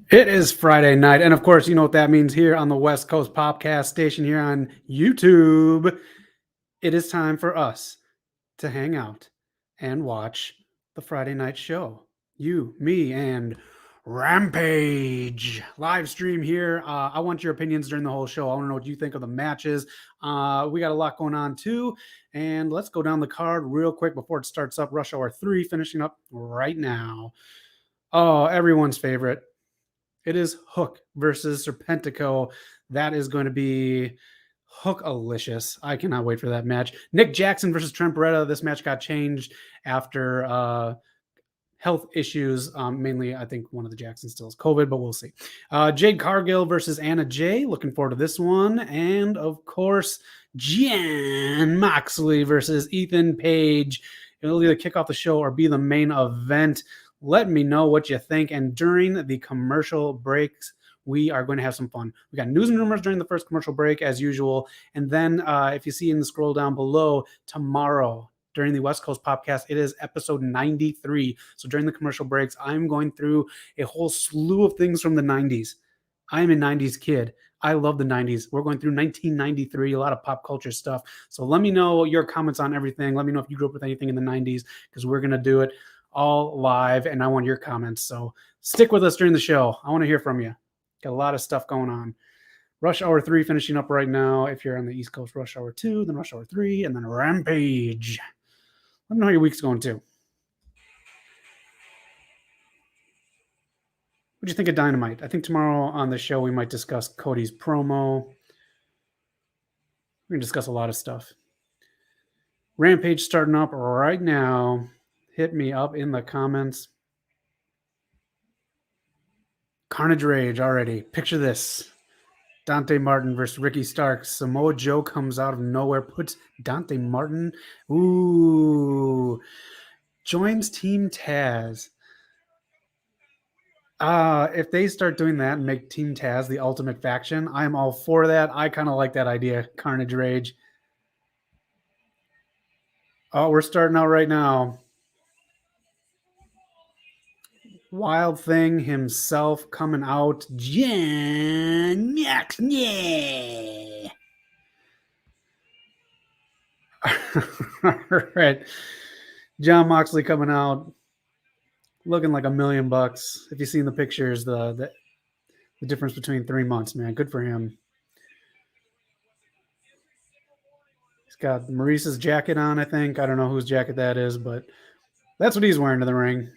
It is Friday night, and of course, you know what that means here on the West Coast POPCast station here on YouTube. It is time for us to hang out and watch the Friday night show. You, me, and Rampage live stream here. I want your opinions during the whole show. I want to know what you think of the matches. We got a lot going on too, and let's go down the card real quick before it starts up. Rush Hour 3 finishing up right now. Oh, everyone's favorite. It is Hook versus Serpentico. That is going to be Hook-alicious. I cannot wait for that match. Nick Jackson versus Trent Beretta. This match got changed after health issues. Mainly, I think one of the Jacksons still has COVID, but we'll see. Jade Cargill versus Anna Jay. Looking forward to this one. And, of course, Jan Moxley versus Ethan Page. It'll either kick off the show or be the main event. Let me know what you think. And during the commercial breaks, we are going to have some fun. We got news and rumors during the first commercial break, as usual. And then if you see in the scroll down below, tomorrow during the West Coast POPcast, it is episode 93. So during the commercial breaks, I'm going through a whole slew of things from the 90s. I am a 90s kid. I love the 90s. We're going through 1993, a lot of pop culture stuff. So let me know your comments on everything. Let me know if you grew up with anything in the 90s, because we're going to do it all live, and I want your comments. So stick with us during the show. I want to hear from you. Got a lot of stuff going on. Rush Hour 3 finishing up right now. If you're on the East Coast, Rush Hour 2, then Rush Hour 3, and then Rampage. Let me know how your week's going too. What do you think of Dynamite? I think tomorrow on the show we might discuss Cody's promo. We're going to discuss a lot of stuff. Rampage starting up right now. Hit me up in the comments. Carnage Rage already. Picture this. Dante Martin versus Ricky Starks. Samoa Joe comes out of nowhere, puts Dante Martin. Ooh. Joins Team Taz. If they start doing that and make Team Taz the ultimate faction, I'm all for that. I kind of like that idea. Carnage Rage. Oh, we're starting out right now. Wild Thing himself coming out. Jan Moxley. All right. John Moxley coming out looking like $1 million. If you've seen the pictures, the difference between 3 months, man. Good for him. He's got Maurice's jacket on, I think. I don't know whose jacket that is, but that's what he's wearing to the ring.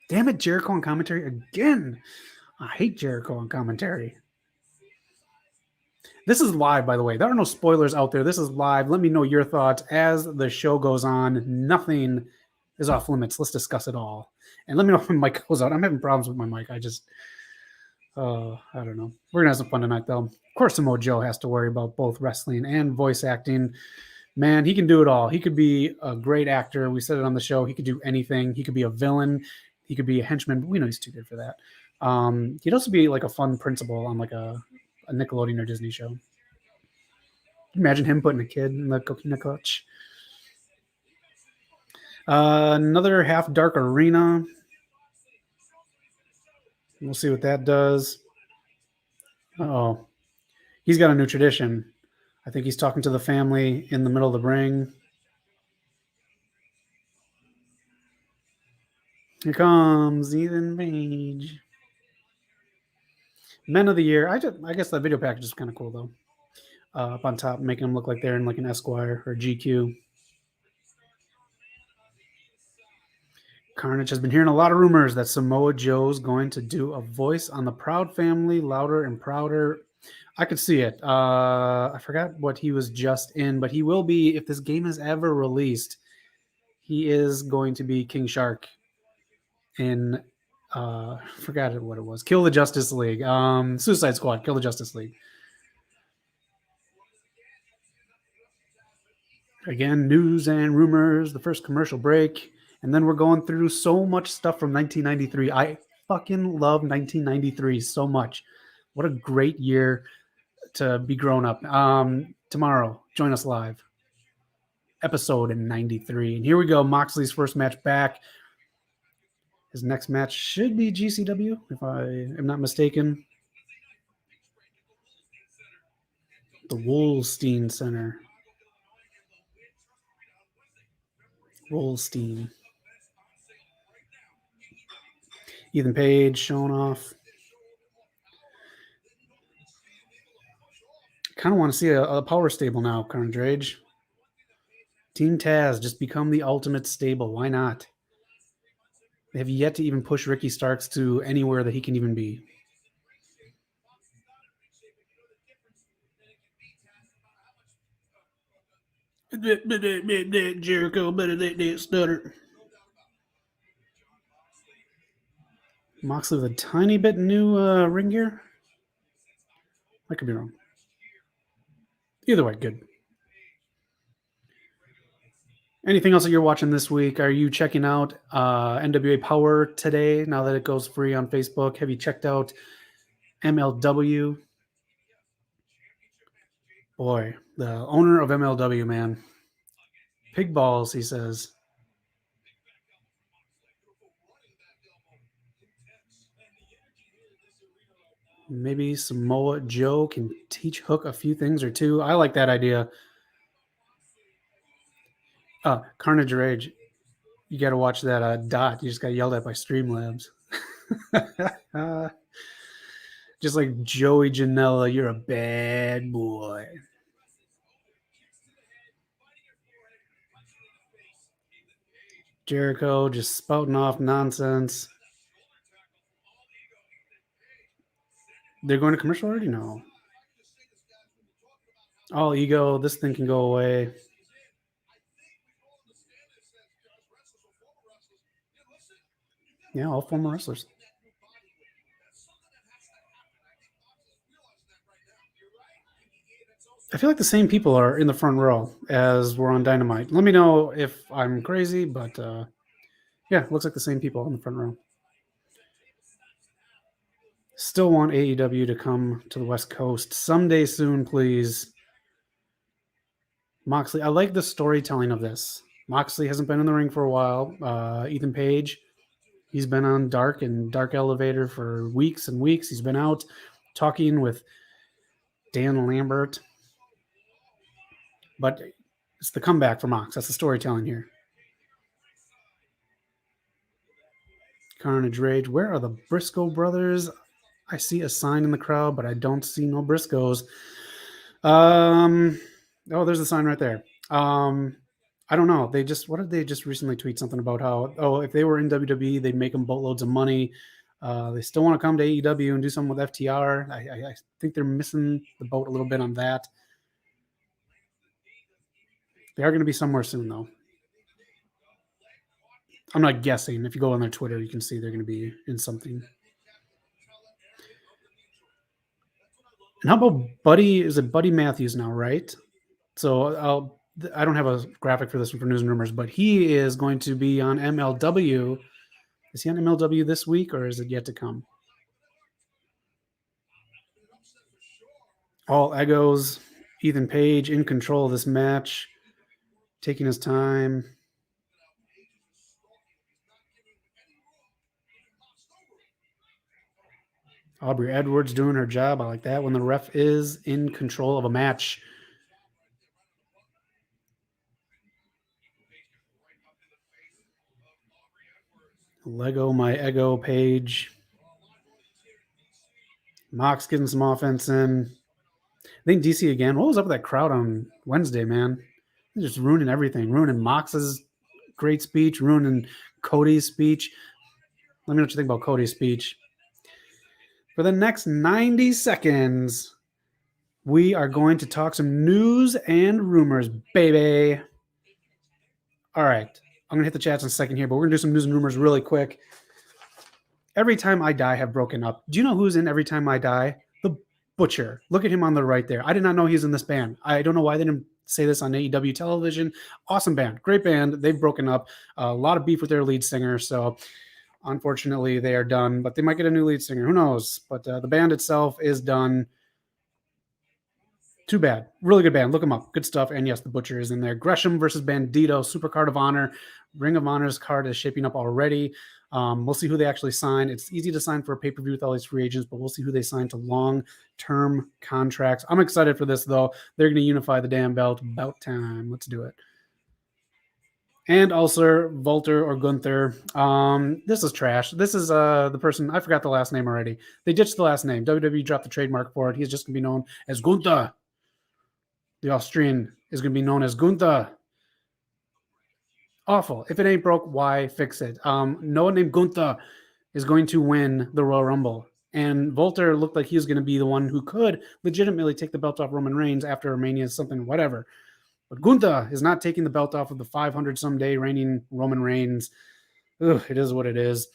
Damn it, Jericho on commentary again. I hate Jericho on commentary. This is live, by the way. There are no spoilers out there. This is live. Let me know your thoughts as the show goes on. Nothing is off limits. Let's discuss it all. And let me know if my mic goes out. I'm having problems with my mic. I don't know. We're going to have some fun tonight, though. Of course, Samoa Joe has to worry about both wrestling and voice acting. Man, he can do it all. He could be a great actor. We said it on the show. He could do anything. He could be a villain. He could be a henchman, but we know he's too good for that. He'd also be like a fun principal on like a Nickelodeon or Disney show. Imagine him putting a kid in the Coquina clutch. Another Half Dark Arena. We'll see what that does. Oh, he's got a new tradition. I think he's talking to the family in the middle of the ring. Here comes Ethan Page. Men of the Year. I guess that video package is kind of cool, though. Up on top, making them look like they're in like an Esquire or GQ. Carnage has been hearing a lot of rumors that Samoa Joe's going to do a voice on the Proud Family, Louder and Prouder. I could see it. I forgot what he was just in, but he will be, if this game is ever released, he is going to be King Shark in, forgot what it was. Kill the Justice League. Suicide Squad, Kill the Justice League. Again, news and rumors, the first commercial break. And then we're going through so much stuff from 1993. I fucking love 1993 so much. What a great year to be grown up. Tomorrow, join us live. Episode in 93. And here we go. Moxley's first match back. His next match should be GCW, if I am not mistaken. The Wolstein Center. Wolstein. Ethan Page showing off. Kind of want to see a power stable now, Carnage Rage. Team Taz, just become the ultimate stable. Why not? They have yet to even push Ricky Starks to anywhere that he can even be. Jericho, better stutter. Moxley with a tiny bit new ring gear. I could be wrong. Either way, good. Anything else that you're watching this week? Are you checking out NWA Power today now that it goes free on Facebook? Have you checked out MLW? Boy, the owner of MLW, man. Pig balls, he says. Maybe Samoa Joe can teach Hook a few things or two. I like that idea. Carnage Rage. You got to watch that Dot. You just got yelled at by Streamlabs. Just like Joey Janela, you're a bad boy. Jericho just spouting off nonsense. They're going to commercial already? No. All ego. This thing can go away. Yeah, all former wrestlers. I feel like the same people are in the front row as we're on Dynamite. Let me know if I'm crazy, but yeah, looks like the same people in the front row. Still want AEW to come to the West Coast someday soon, please. Moxley, I like the storytelling of this. Moxley hasn't been in the ring for a while. Ethan Page, he's been on Dark and Dark Elevator for weeks and weeks. He's been out talking with Dan Lambert. But it's the comeback for Mox. That's the storytelling here. Carnage Rage. Where are the Briscoe brothers? I see a sign in the crowd, but I don't see no Briscoes. Oh, there's a sign right there. I don't know. What did they just recently tweet something about how, if they were in WWE, they'd make them boatloads of money. They still want to come to AEW and do something with FTR. I think they're missing the boat a little bit on that. They are going to be somewhere soon, though. I'm not guessing. If you go on their Twitter, you can see they're going to be in something. And how about Buddy? Is it Buddy Matthews now, right? So I don't have a graphic for this one for News and Rumors, but he is going to be on MLW. Is he on MLW this week, or is it yet to come? All egos. Ethan Page in control of this match, taking his time. Aubrey Edwards doing her job. I like that when the ref is in control of a match. Lego my ego Page. Mox getting some offense in. I think DC again. What was up with that crowd on Wednesday, man? They're just ruining everything. Ruining Mox's great speech. Ruining Cody's speech. Let me know what you think about Cody's speech. For the next 90 seconds, we are going to talk some news and rumors, baby. All right. I'm going to hit the chats in a second here, but we're going to do some news and rumors really quick. Every Time I Die have broken up. Do you know who's in Every Time I Die? The Butcher. Look at him on the right there. I did not know he's in this band. I don't know why they didn't say this on AEW television. Awesome band. Great band. They've broken up. A lot of beef with their lead singer, so unfortunately they are done, but they might get a new lead singer. Who knows? But the band itself is done. Too bad. Really good band. Look them up. Good stuff. And yes, the Butcher is in there. Gresham versus Bandito, Super Card of Honor. Ring of Honor's card is shaping up already. We'll see who they actually sign. It's easy to sign for a pay-per-view with all these free agents, but we'll see who they sign to long-term contracts. I'm excited for this, though. They're going to unify the damn belt. About time. Let's do it. And also Volter or Gunther. This is trash. This is the person, I forgot the last name already. They ditched the last name. WWE dropped the trademark for it. He's just going to be known as Gunther. The Austrian is going to be known as Gunther. Awful. If it ain't broke, why fix it? No one named Gunther is going to win the Royal Rumble. And Volter looked like he was going to be the one who could legitimately take the belt off Roman Reigns after Mania, something, whatever. But Gunther is not taking the belt off of the 500-some-day reigning Roman Reigns. Ugh, it is what it is.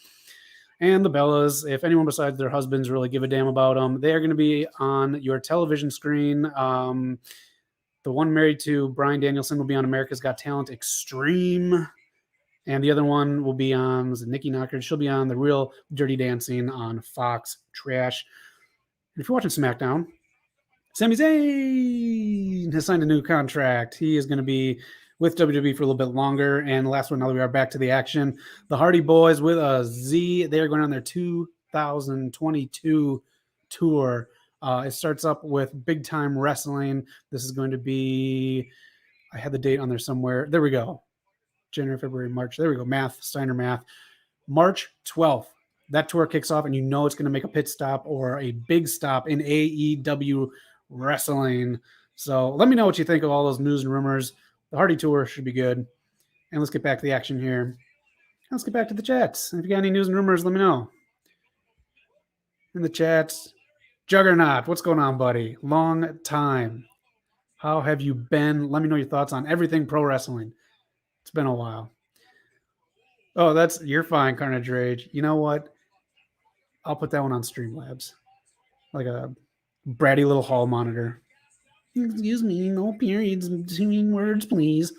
And the Bellas, if anyone besides their husbands really give a damn about them, they are going to be on your television screen. The one married to Bryan Danielson will be on America's Got Talent Extreme. And the other one will be on, was it Nikki Knocker? She'll be on The Real Dirty Dancing on Fox. Trash. And if you're watching SmackDown, Sami Zayn has signed a new contract. He is going to be with WWE for a little bit longer. And the last one, now that we are back to the action, the Hardy Boys with a Z. They are going on their 2022 tour. It starts up with Big Time Wrestling. This is going to be, I had the date on there somewhere. There we go. January, February, March. There we go. Math, Steiner math. March 12th. That tour kicks off, and you know it's going to make a pit stop or a big stop in AEW Wrestling. So let me know what you think of all those news and rumors. The Hardy Tour should be good. And let's get back to the action here. Let's get back to the chats. If you got any news and rumors, let me know. In the chats, Juggernaut, what's going on, buddy? Long time. How have you been? Let me know your thoughts on everything pro wrestling. It's been a while. Oh, you're fine, Carnage Rage. You know what? I'll put that one on Streamlabs. Like a bratty little hall monitor. Excuse me, no periods between words, please.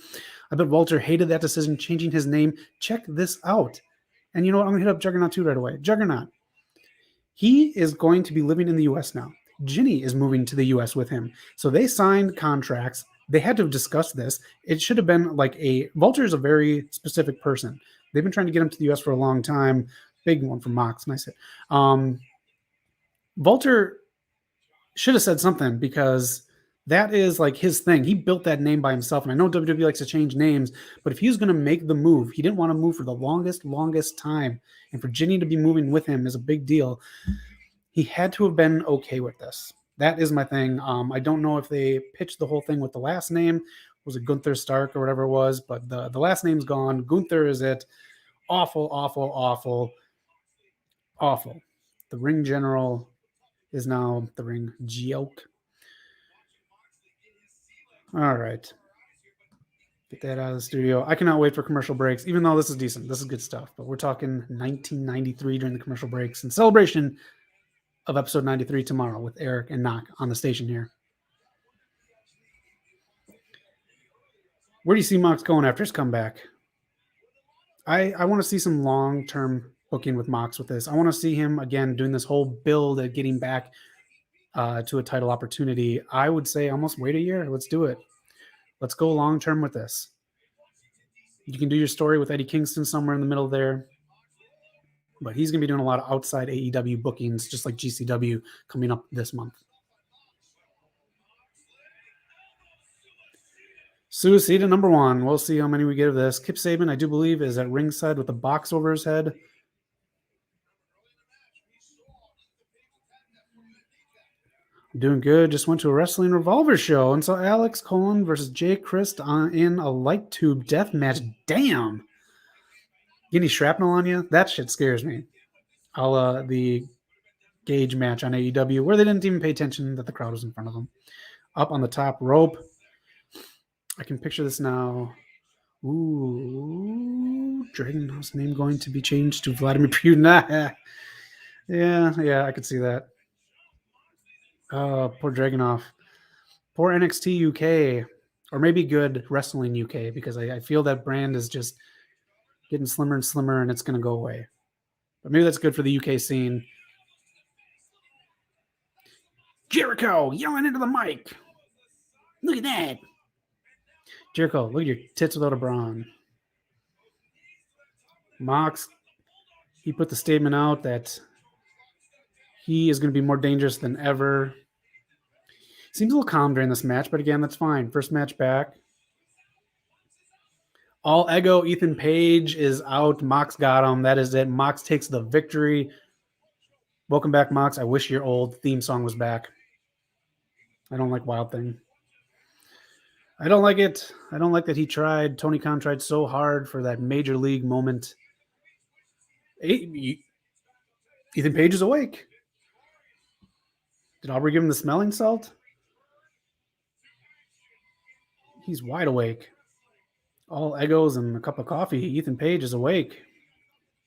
I bet Walter hated that decision, changing his name. Check this out. And you know what? I'm going to hit up Juggernaut 2 right away. Juggernaut. He is going to be living in the U.S. now. Ginny is moving to the U.S. with him. So they signed contracts. They had to have discussed this. It should have been like Walter is a very specific person. They've been trying to get him to the U.S. for a long time. Big one from Mox. Nice hit. Walter should have said something because that is like his thing. He built that name by himself. And I know WWE likes to change names, but if he was going to make the move, he didn't want to move for the longest time. And for Ginny to be moving with him is a big deal. He had to have been okay with this. That is my thing. I don't know if they pitched the whole thing with the last name. Was it Gunther Stark or whatever it was? But the last name's gone. Gunther is it. Awful, awful, awful, awful. The ring general is now the ring joke. All right. Get that out of the studio. I cannot wait for commercial breaks, even though this is decent. This is good stuff. But we're talking 1993 during the commercial breaks in celebration of episode 93 tomorrow with Eric and Knock on the station here. Where do you see Mox going after his comeback? I want to see some long-term booking with Mox with this. I want to see him, again, doing this whole build at getting back to a title opportunity. I would say almost wait a year. Let's do it. Let's go long-term with this. You can do your story with Eddie Kingston somewhere in the middle there. But he's going to be doing a lot of outside AEW bookings, just like GCW coming up this month. Suicida number 1. We'll see how many we get of this. Kip Sabian, I do believe, is at ringside with the box over his head. Doing good. Just went to a wrestling revolver show and saw Alex Colon versus Jay Christ in a light tube death match. Damn. Get any shrapnel on you? That shit scares me. The Gage match on AEW where they didn't even pay attention that the crowd was in front of them. Up on the top rope. I can picture this now. Ooh, Dragunov's name going to be changed to Vladimir Putin. yeah, I could see that. Oh, poor Dragunov. Poor NXT UK. Or maybe good Wrestling UK, because I feel that brand is just getting slimmer and slimmer, and it's going to go away. But maybe that's good for the UK scene. Jericho yelling into the mic. Look at that. Jericho, look at your tits without a bra on. Mox He put the statement out that he is going to be more dangerous than ever. Seems a little calm during this match, but again, that's fine. First match back. All Ego, Ethan Page is out. Mox got him. That is it. Mox takes the victory. Welcome back, Mox. I wish your old theme song was back. I don't like Wild Thing. I don't like it. I don't like that he tried. Tony Khan tried so hard for that major league moment. Ethan Page is awake. Did Aubrey give him the smelling salt? He's wide awake. All Egos and a cup of coffee. Ethan Page is awake.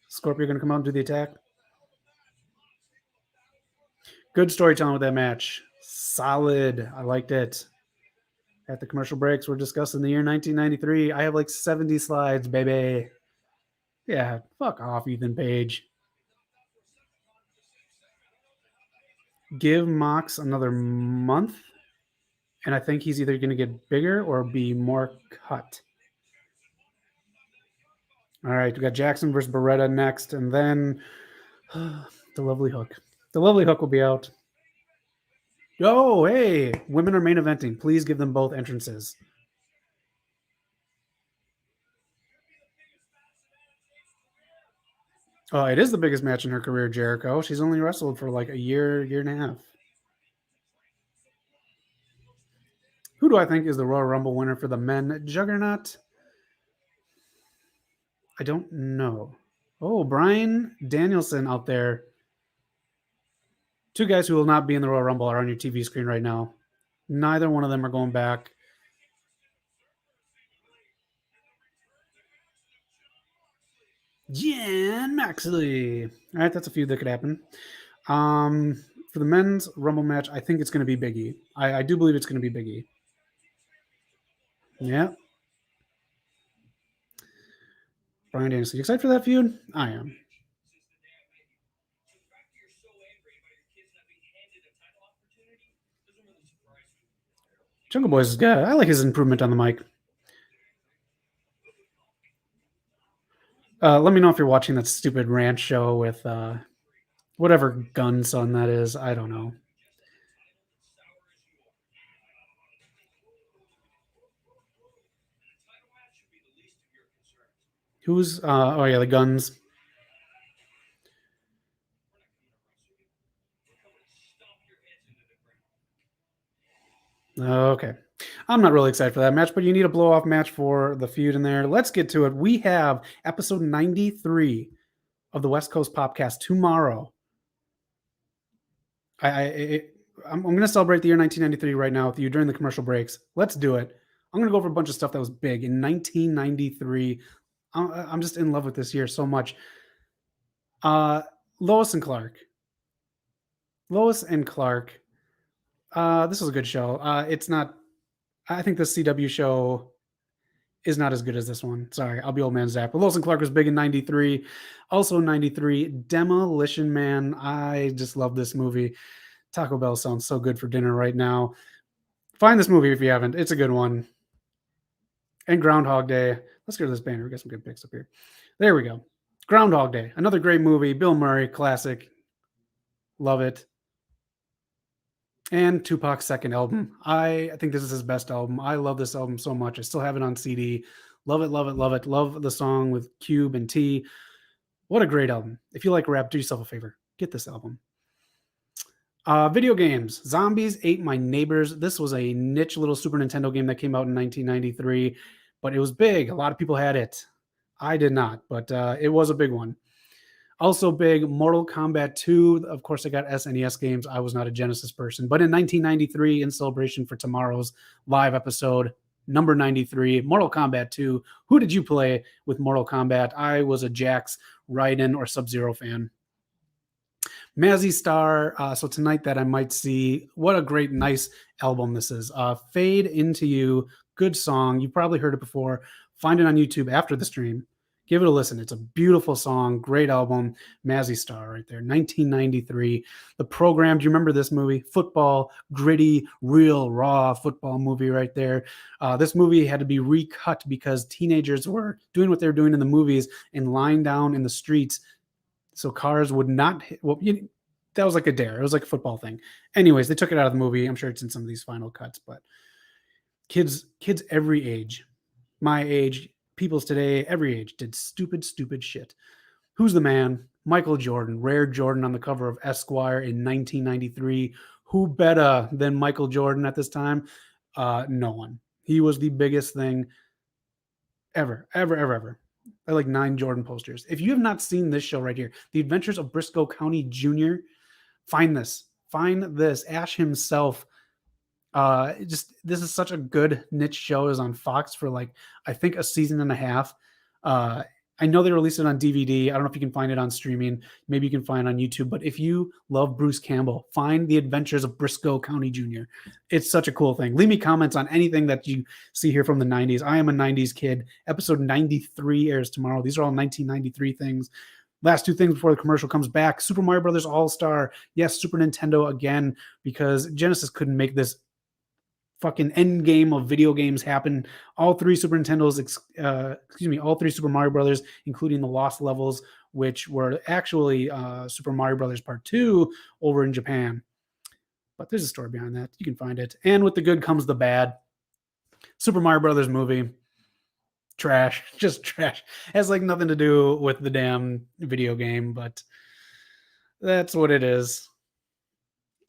Scorpio going to come out and do the attack. Good storytelling with that match. Solid. I liked it. At the commercial breaks, we're discussing the year 1993. I have like 70 slides, baby. Yeah, fuck off, Ethan Page. Give Mox another month, and I think he's either going to get bigger or be more cut. All right, we got Jackson versus Beretta next, and then the Lovely Hook. The Lovely Hook will be out. Oh, hey, women are main eventing. Please give them both entrances. Oh, it is the biggest match in her career, Jericho. She's only wrestled for like a year and a half. Who do I think is the Royal Rumble winner for the men? Juggernaut? I don't know. Oh, Bryan Danielson out there. Two guys who will not be in the Royal Rumble are on your TV screen right now. Neither one of them are going back. Jan Moxley. All right, that's a feud that could happen. For the men's Rumble match, I think it's going to be Big E. I do believe it's going to be Big E. Yeah. Bryan Danielson. You excited for that feud? I am. Jungle Boy's good. I like his improvement on the mic. Let me know if you're watching that stupid ranch show with whatever gun son that is. I don't know. Who's oh yeah, the guns. Okay. I'm not really excited for that match, but you need a blow off match for the feud in there. Let's get to it. We have episode 93 of the West Coast POPcast tomorrow. I'm going to celebrate the year 1993 right now with you during the commercial breaks. Let's do it. I'm going to go over a bunch of stuff that was big in 1993. I'm just in love with this year so much. Lois and Clark. This was a good show. It's not. I think the CW show is not as good as this one. Sorry, I'll be old man Zach. But Lois and Clark was big in 93. Also 93, Demolition Man. I just love this movie. Taco Bell sounds so good for dinner right now. Find this movie if you haven't. It's a good one. And Groundhog Day. Let's go to this banner. We got some good picks up here. There we go. Groundhog Day. Another great movie. Bill Murray, classic. Love it. And Tupac's second album. I think this is his best album. I love this album so much. I still have it on CD. Love it, love it, love it. Love the song with Cube and T. What a great album. If you like rap, do yourself a favor. Get this album. Video games. Zombies Ate My Neighbors. This was a niche little Super Nintendo game that came out in 1993, but it was big. A lot of people had it. I did not, but it was a big one. Also big, Mortal Kombat 2. Of course, I got SNES games. I was not a Genesis person. But in 1993, in celebration for tomorrow's live episode, number 93, Mortal Kombat 2. Who did you play with Mortal Kombat? I was a Jax, Raiden, or Sub-Zero fan. Mazzy Star. So tonight that I might see. What a great, nice album this is. Fade Into You. Good song. You've probably heard it before. Find it on YouTube after the stream. Give it a listen. It's a beautiful song. Great album. Mazzy Star right there. 1993. The Program. Do you remember this movie? Football, gritty, real, raw football movie right there. This movie had to be recut because teenagers were doing what they were doing in the movies and lying down in the streets so cars would not hit. Well, that was like a dare. It was like a football thing. Anyways, they took it out of the movie. I'm sure it's in some of these final cuts, but kids every age, my age, people's today, every age, did stupid shit. Who's the man? Michael Jordan, rare Jordan on the cover of Esquire in 1993. Who better than Michael Jordan at this time? No one. He was the biggest thing ever. I like 9 Jordan posters. If you have not seen this show right here, The Adventures of Briscoe County Jr., find this. Ash himself. This is such a good niche show. It was on Fox for like, I think, a season and a half. I know they released it on DVD. I don't know if you can find it on streaming. Maybe you can find it on YouTube. But if you love Bruce Campbell, find The Adventures of Briscoe County Jr. It's such a cool thing. Leave me comments on anything that you see here from the 90s. I am a 90s kid. Episode 93 airs tomorrow. These are all 1993 things. Last 2 things before the commercial comes back. Super Mario Brothers All-Star. Yes, Super Nintendo again, because Genesis couldn't make this fucking end game of video games happen. All 3 Super Nintendos, all 3 Super Mario Brothers, including the Lost Levels, which were actually Super Mario Brothers Part 2 over in Japan. But there's a story behind that. You can find it. And with the good comes the bad. Super Mario Brothers movie, trash, just trash. Has like nothing to do with the damn video game, but that's what it is.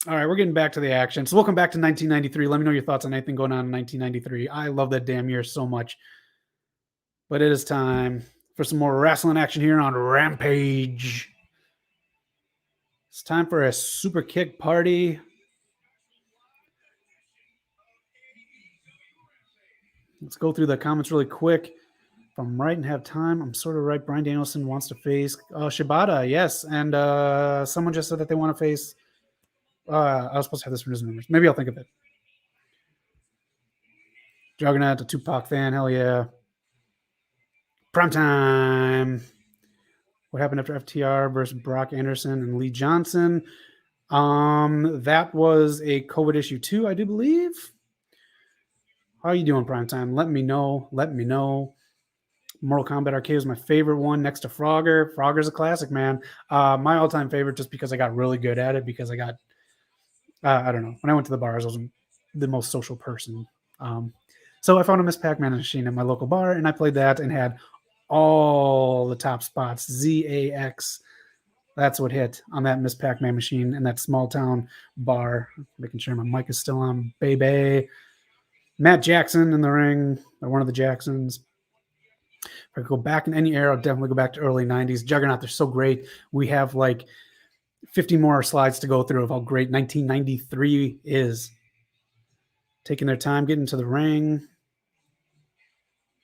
All right, we're getting back to the action. So welcome back to 1993. Let me know your thoughts on anything going on in 1993. I love that damn year so much. But it is time for some more wrestling action here on Rampage. It's time for a super kick party. Let's go through the comments really quick. If I'm right and have time, I'm sort of right. Bryan Danielson wants to face Shibata, yes. And someone just said that they want to face... I was supposed to have this for his numbers. Maybe I'll think of it. Juggernaut, a Tupac fan, hell yeah. Primetime. What happened after FTR versus Brock Anderson and Lee Johnson? That was a COVID issue too, I do believe. How are you doing, Primetime? Let me know. Mortal Kombat Arcade was my favorite one next to Frogger. Frogger's a classic, man. My all-time favorite just because I got really good at it, because I got, I don't know. When I went to the bars, I was the most social person. So I found a Miss Pac-Man machine at my local bar, and I played that and had all the top spots. ZAX. That's what hit on that Miss Pac-Man machine in that small town bar. Making sure my mic is still on, baby. Matt Jackson in the ring, or one of the Jacksons. If I could go back in any era, I'll definitely go back to early 90s. Juggernaut, they're so great. We have like 50 more slides to go through of how great 1993 is. Taking their time, getting to the ring.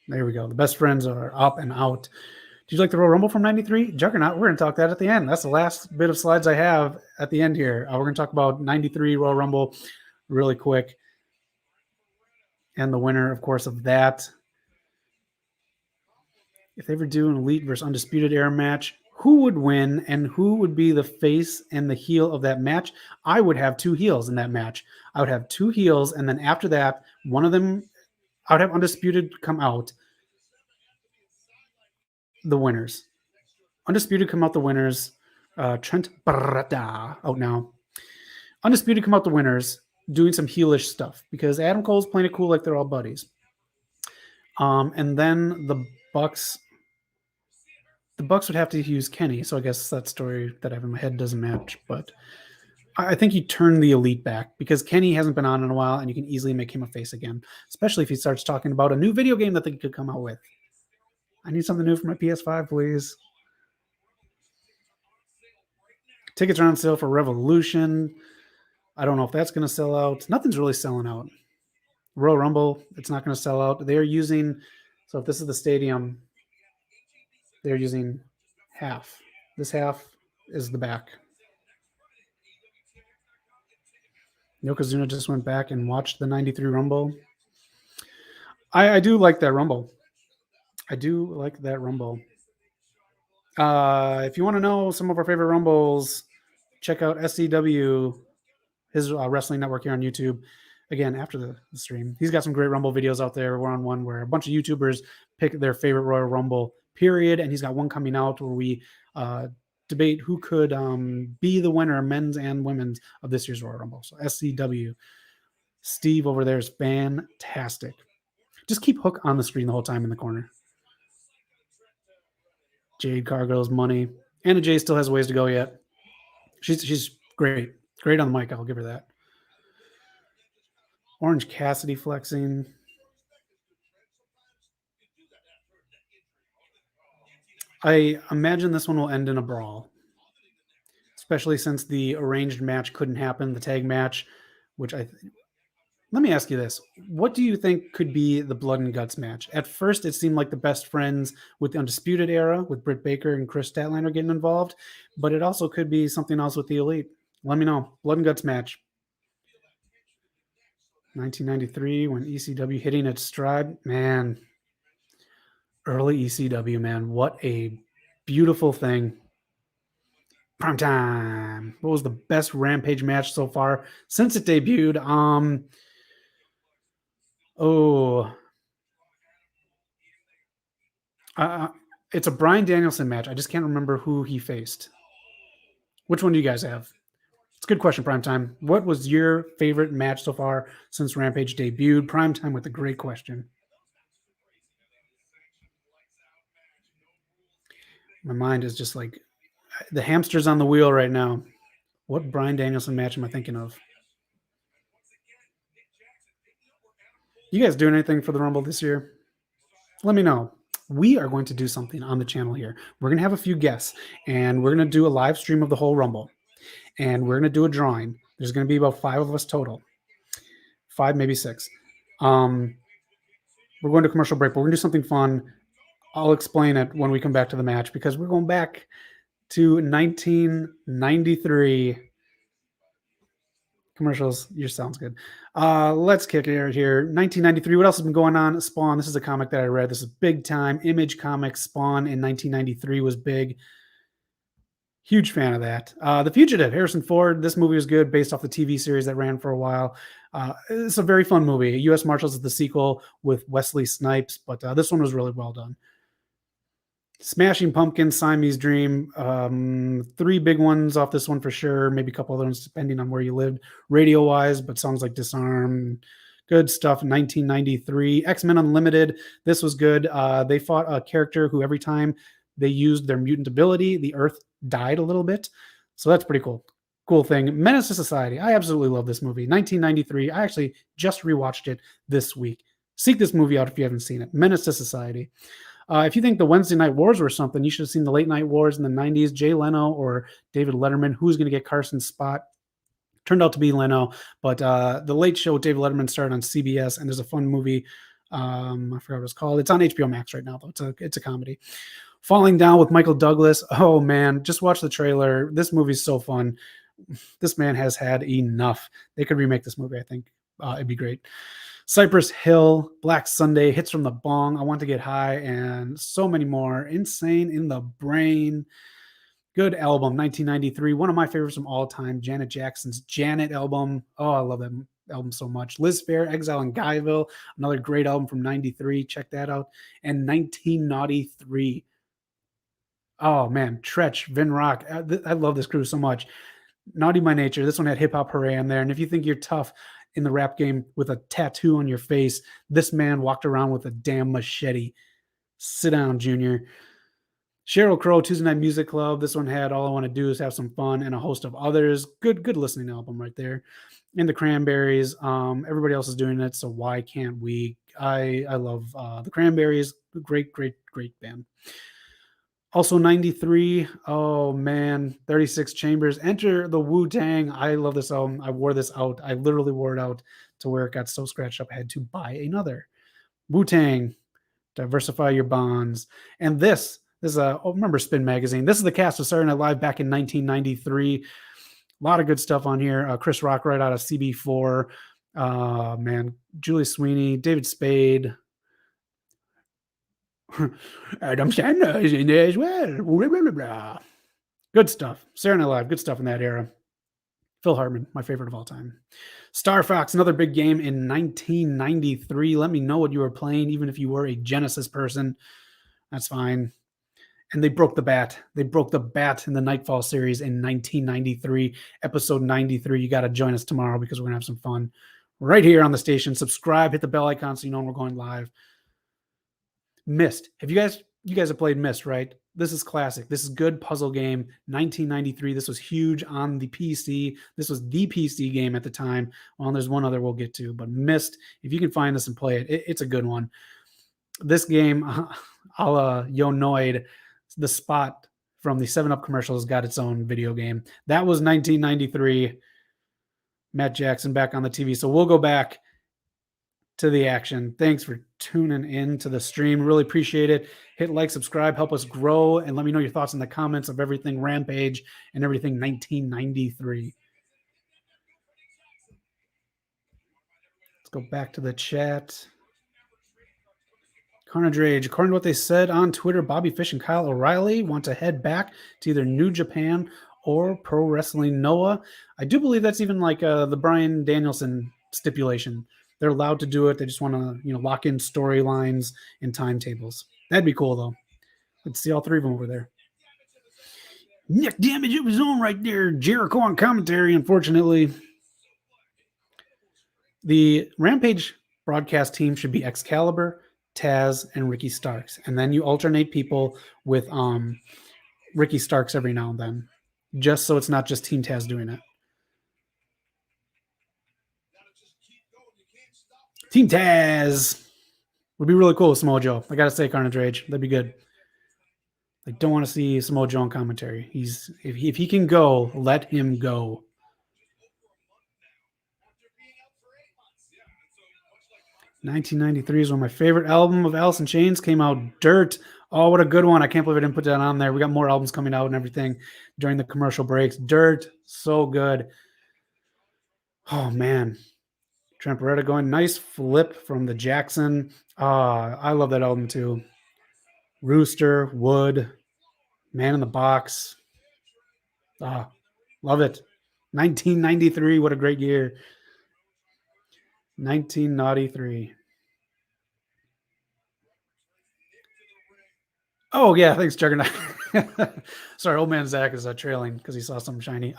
There we go. The best friends are up and out. Did you like the Royal Rumble from 93? Juggernaut, we're going to talk that at the end. That's the last bit of slides I have at the end here. We're going to talk about 93 Royal Rumble really quick. And the winner, of course, of that. If they ever do an Elite versus Undisputed Era match, who would win and who would be the face and the heel of that match? I would have 2 heels in that match. I would have 2 heels, and then after that, one of them, I would have Undisputed come out the winners. Undisputed come out the winners. Trent Barreta out now. Undisputed come out the winners, doing some heelish stuff because Adam Cole's playing it cool like they're all buddies. And then the Bucks would have to use Kenny, so I guess that story that I have in my head doesn't match. But I think you turn the Elite back because Kenny hasn't been on in a while, and you can easily make him a face again, especially if he starts talking about a new video game that they could come out with. I need something new for my PS5, please. Tickets are on sale for Revolution. I don't know if that's going to sell out. Nothing's really selling out. Royal Rumble, it's not going to sell out. They're using, so if this is the stadium, they're using half. This half is the back. Yokozuna just went back and watched the 93 Rumble. I do like that Rumble. If you want to know some of our favorite Rumbles, check out SCW, his wrestling network here on YouTube. Again, after the stream, he's got some great Rumble videos out there. We're on one where a bunch of YouTubers pick their favorite Royal Rumble period, and he's got one coming out where we debate who could be the winner, men's and women's, of this year's Royal Rumble. So SCW. Steve over there is fantastic. Just keep Hook on the screen the whole time in the corner. Jade Cargill's money. Anna Jay still has ways to go yet. She's great. Great on the mic. I'll give her that. Orange Cassidy flexing. I imagine this one will end in a brawl, especially since the arranged match couldn't happen, the tag match, which let me ask you this. What do you think could be the blood and guts match? At first, it seemed like the best friends with the Undisputed Era, with Britt Baker and Chris Statlander getting involved, but it also could be something else with the Elite. Let me know. Blood and guts match. 1993, when ECW hitting its stride. Man, early ECW, man. What a beautiful thing. Prime time. What was the best Rampage match so far since it debuted? It's a Bryan Danielson match. I just can't remember who he faced. Which one do you guys have? It's a good question, Primetime. What was your favorite match so far since Rampage debuted? Primetime with a great question. My mind is just like the hamster's on the wheel right now. What Bryan Danielson match am I thinking of? You guys doing anything for the Rumble this year? Let me know. We are going to do something on the channel here. We're going to have a few guests, and we're going to do a live stream of the whole Rumble. And we're going to do a drawing. There's going to be about 5 of us total. 5, maybe 6. We're going to commercial break, but we're going to do something fun. I'll explain it when we come back to the match, because we're going back to 1993. Commercials, your sounds good. Let's kick it here. 1993. What else has been going on? Spawn. This is a comic that I read. This is big time. Image Comics. Spawn in 1993 was big. Huge fan of that. The Fugitive, Harrison Ford. This movie was good, based off the TV series that ran for a while. It's a very fun movie. U.S. Marshals is the sequel with Wesley Snipes, but this one was really well done. Smashing Pumpkins, Siamese Dream. 3 big ones off this one for sure. Maybe a couple other ones depending on where you lived, radio-wise, but songs like Disarm. Good stuff. 1993. X-Men Unlimited. This was good. They fought a character who every time they used their mutant ability, the Earth died a little bit. So that's pretty cool. Cool thing. Menace to Society. I absolutely love this movie. 1993. I actually just rewatched it this week. Seek this movie out if you haven't seen it. Menace to Society. If you think the Wednesday Night Wars were something, you should have seen the Late Night Wars in the 90s. Jay Leno or David Letterman. Who's going to get Carson's spot? Turned out to be Leno. But the Late Show with David Letterman started on CBS, and there's a fun movie. I forgot what it's called. It's on HBO Max right now, though. It's a comedy. Falling Down with Michael Douglas. Oh, man. Just watch the trailer. This movie's so fun. This man has had enough. They could remake this movie, I think. It'd be great. Cypress Hill, Black Sunday, Hits from the Bong, I Want to Get High, and so many more. Insane in the Brain. Good album, 1993. One of my favorites from all time, Janet Jackson's Janet album. Oh, I love that album so much. Liz Phair, Exile in Guyville, another great album from 93. Check that out. And 1993. Oh, man. Tretch, Vin Rock. I love this crew so much. Naughty by Nature. This one had Hip Hop Hooray on there. And if you think you're tough in the rap game with a tattoo on your face, this man walked around with a damn machete. Sit down, Junior. Sheryl Crow, Tuesday Night Music Club. This one had All I Want to Do Is Have Some Fun and a host of others. Good listening album right there. And the Cranberries. Everybody else is doing it, so why can't we? I love the Cranberries. Great band. Also 93. Oh man, 36 Chambers. Enter the Wu-Tang. I love this album. I wore this out. I literally wore it out to where it got so scratched up I had to buy another. Wu-Tang. Diversify your bonds. And this is remember Spin Magazine. This is the cast of Saturday Night Live back in 1993. A lot of good stuff on here. Chris Rock right out of CB4. Man, Julie Sweeney, David Spade. Adam Sandler is in there as well. Blah, blah, blah. Good stuff. Saturday Night Live, good stuff in that era. Phil Hartman, my favorite of all time. Star Fox, another big game in 1993. Let me know what you were playing, even if you were a Genesis person. That's fine. And they broke the bat. They broke the bat in the Nightfall series in 1993, episode 93. You got to join us tomorrow because we're going to have some fun right here on the station. Subscribe, hit the bell icon so you know when we're going live. Myst. Have you guys have played Myst, right? This is classic. This is good puzzle game. 1993. This was huge on the PC. This was the PC game at the time. Well, there's one other we'll get to, but Myst, if you can find this and play it, it's a good one. This game, a la Yonoid, the spot from the 7-Up commercials got its own video game. That was 1993. Matt Jackson back on the TV. So we'll go back to the action. Thanks for tuning in to the stream. Really appreciate it. Hit like, subscribe, help us grow, and let me know your thoughts in the comments of everything Rampage and everything 1993. Let's go back to the chat. Carnage Rage. According to what they said on Twitter, Bobby Fish and Kyle O'Reilly want to head back to either New Japan or Pro Wrestling Noah. I do believe that's even like the Bryan Danielson stipulation. They're allowed to do it. They just want to, lock in storylines and timetables. That'd be cool, though. Let's see all three of them over there. Nick Damage, it was on right there. Jericho on commentary, unfortunately. The Rampage broadcast team should be Excalibur, Taz, and Ricky Starks. And then you alternate people with Ricky Starks every now and then, just so it's not just Team Taz doing it. Team Taz would be really cool with Samoa Joe. I got to say, Carnage Rage. That'd be good. I don't want to see Samoa Joe on commentary. If he can go, let him go. 1993 is one of my favorite albums of Alice in Chains. Came out Dirt. Oh, what a good one. I can't believe I didn't put that on there. We got more albums coming out and everything during the commercial breaks. Dirt, so good. Oh, man. Trent Beretta going. Nice flip from the Jackson. I love that album too. Rooster, Wood, Man in the Box. Love it. 1993. What a great year. 1993. Oh, yeah. Thanks, Juggernaut. Sorry, old man Zach is trailing because he saw something shiny.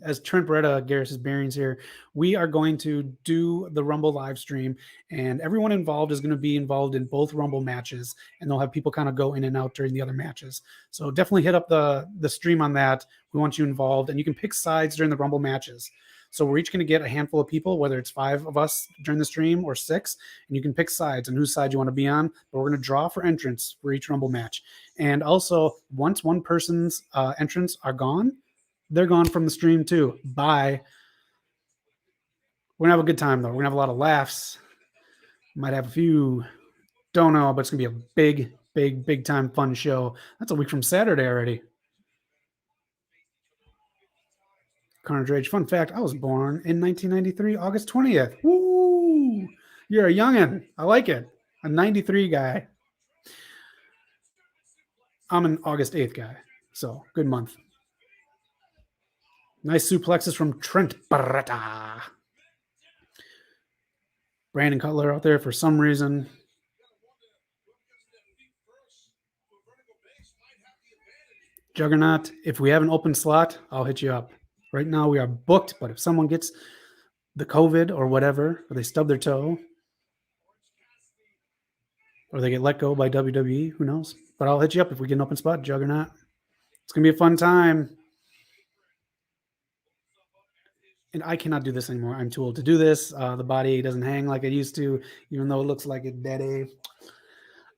As Trent Beretta, Garris's bearings here, we are going to do the Rumble live stream, and everyone involved is going to be involved in both Rumble matches, and they'll have people kind of go in and out during the other matches. So definitely hit up the stream on that. We want you involved, and you can pick sides during the Rumble matches. So we're each going to get a handful of people, whether it's 5 of us during the stream or 6, and you can pick sides and whose side you want to be on. But we're going to draw for entrance for each Rumble match. And also, once one person's entrants are gone, they're gone from the stream too. Bye. We're going to have a good time, though. We're going to have a lot of laughs. Might have a few, don't know, but it's going to be a big time fun show. That's a week from Saturday already. Carnage Rage. Fun fact, I was born in 1993, August 20th. Woo! You're a youngin'. I like it. A 93 guy. I'm an August 8th guy, so good month. Nice suplexes from Trent Beretta. Brandon Cutler out there for some reason. Juggernaut, if we have an open slot, I'll hit you up. Right now we are booked, but if someone gets the COVID or whatever, or they stub their toe, or they get let go by WWE, who knows? But I'll hit you up if we get an open spot, Juggernaut. It's going to be a fun time. And I cannot do this anymore. I'm too old to do this. The body doesn't hang like it used to, even though it looks like it daddy.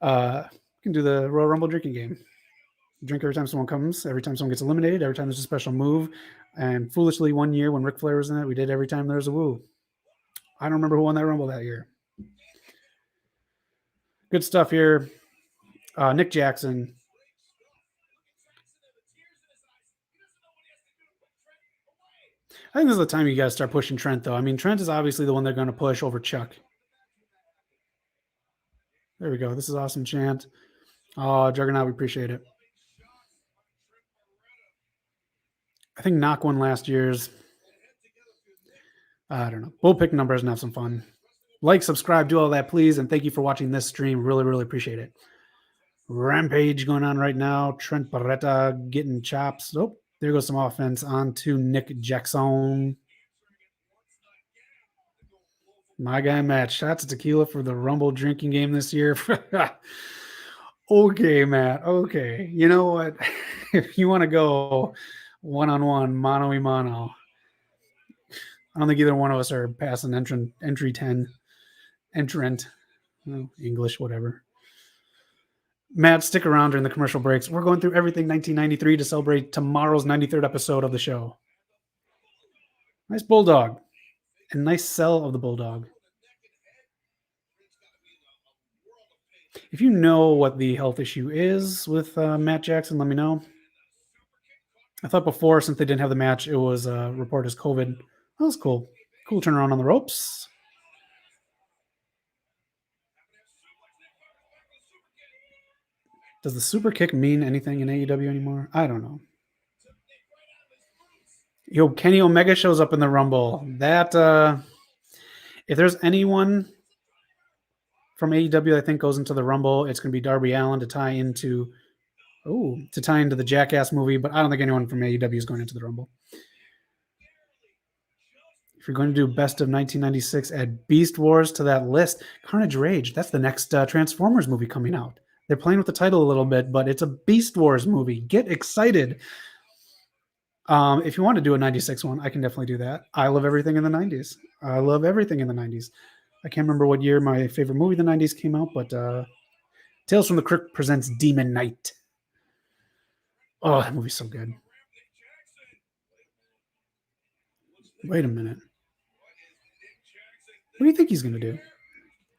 You can do the Royal Rumble drinking game. Drink every time someone comes, every time someone gets eliminated, every time there's a special move. And foolishly, one year when Ric Flair was in it, we did every time there was a woo. I don't remember who won that Rumble that year. Good stuff here. Nick Jackson. I think this is the time you guys start pushing Trent, though. I mean, Trent is obviously the one they're going to push over Chuck. There we go. This is awesome chant. Oh, Juggernaut, we appreciate it. I think Knock won last year's. I don't know. We'll pick numbers and have some fun. Like, subscribe, do all that, please. And thank you for watching this stream. Really, really appreciate it. Rampage going on right now. Trent Barreta getting chops. Oh, there goes some offense on to Nick Jackson. My guy Matt. Shots of tequila for the Rumble drinking game this year. Okay, Matt. Okay. You know what? If you want to go one-on-one, mano-y-mano, I don't think either one of us are passing entry 10. Entrant. Oh, English, whatever. Matt, stick around during the commercial breaks. We're going through everything 1993 to celebrate tomorrow's 93rd episode of the show. Nice bulldog. And nice sell of the bulldog. If you know what the health issue is with Matt Jackson, let me know. I thought before, since they didn't have the match, it was reported as COVID. That was cool. Cool turnaround on the ropes. Does the super kick mean anything in AEW anymore? I don't know. Yo, Kenny Omega shows up in the Rumble. That if there's anyone from AEW I think goes into the Rumble, it's going to be Darby Allin to tie into the Jackass movie, but I don't think anyone from AEW is going into the Rumble. If you're going to do best of 1996, add Beast Wars to that list. Carnage Rage, that's the next Transformers movie coming out. They're playing with the title a little bit, but it's a Beast Wars movie. Get excited. If you want to do a 96 one, I can definitely do that. I love everything in the 90s. I love everything in the 90s. I can't remember what year my favorite movie in the 90s came out, but Tales from the Crypt presents Demon Knight. Oh, that movie's so good. Wait a minute. What do you think he's going to do?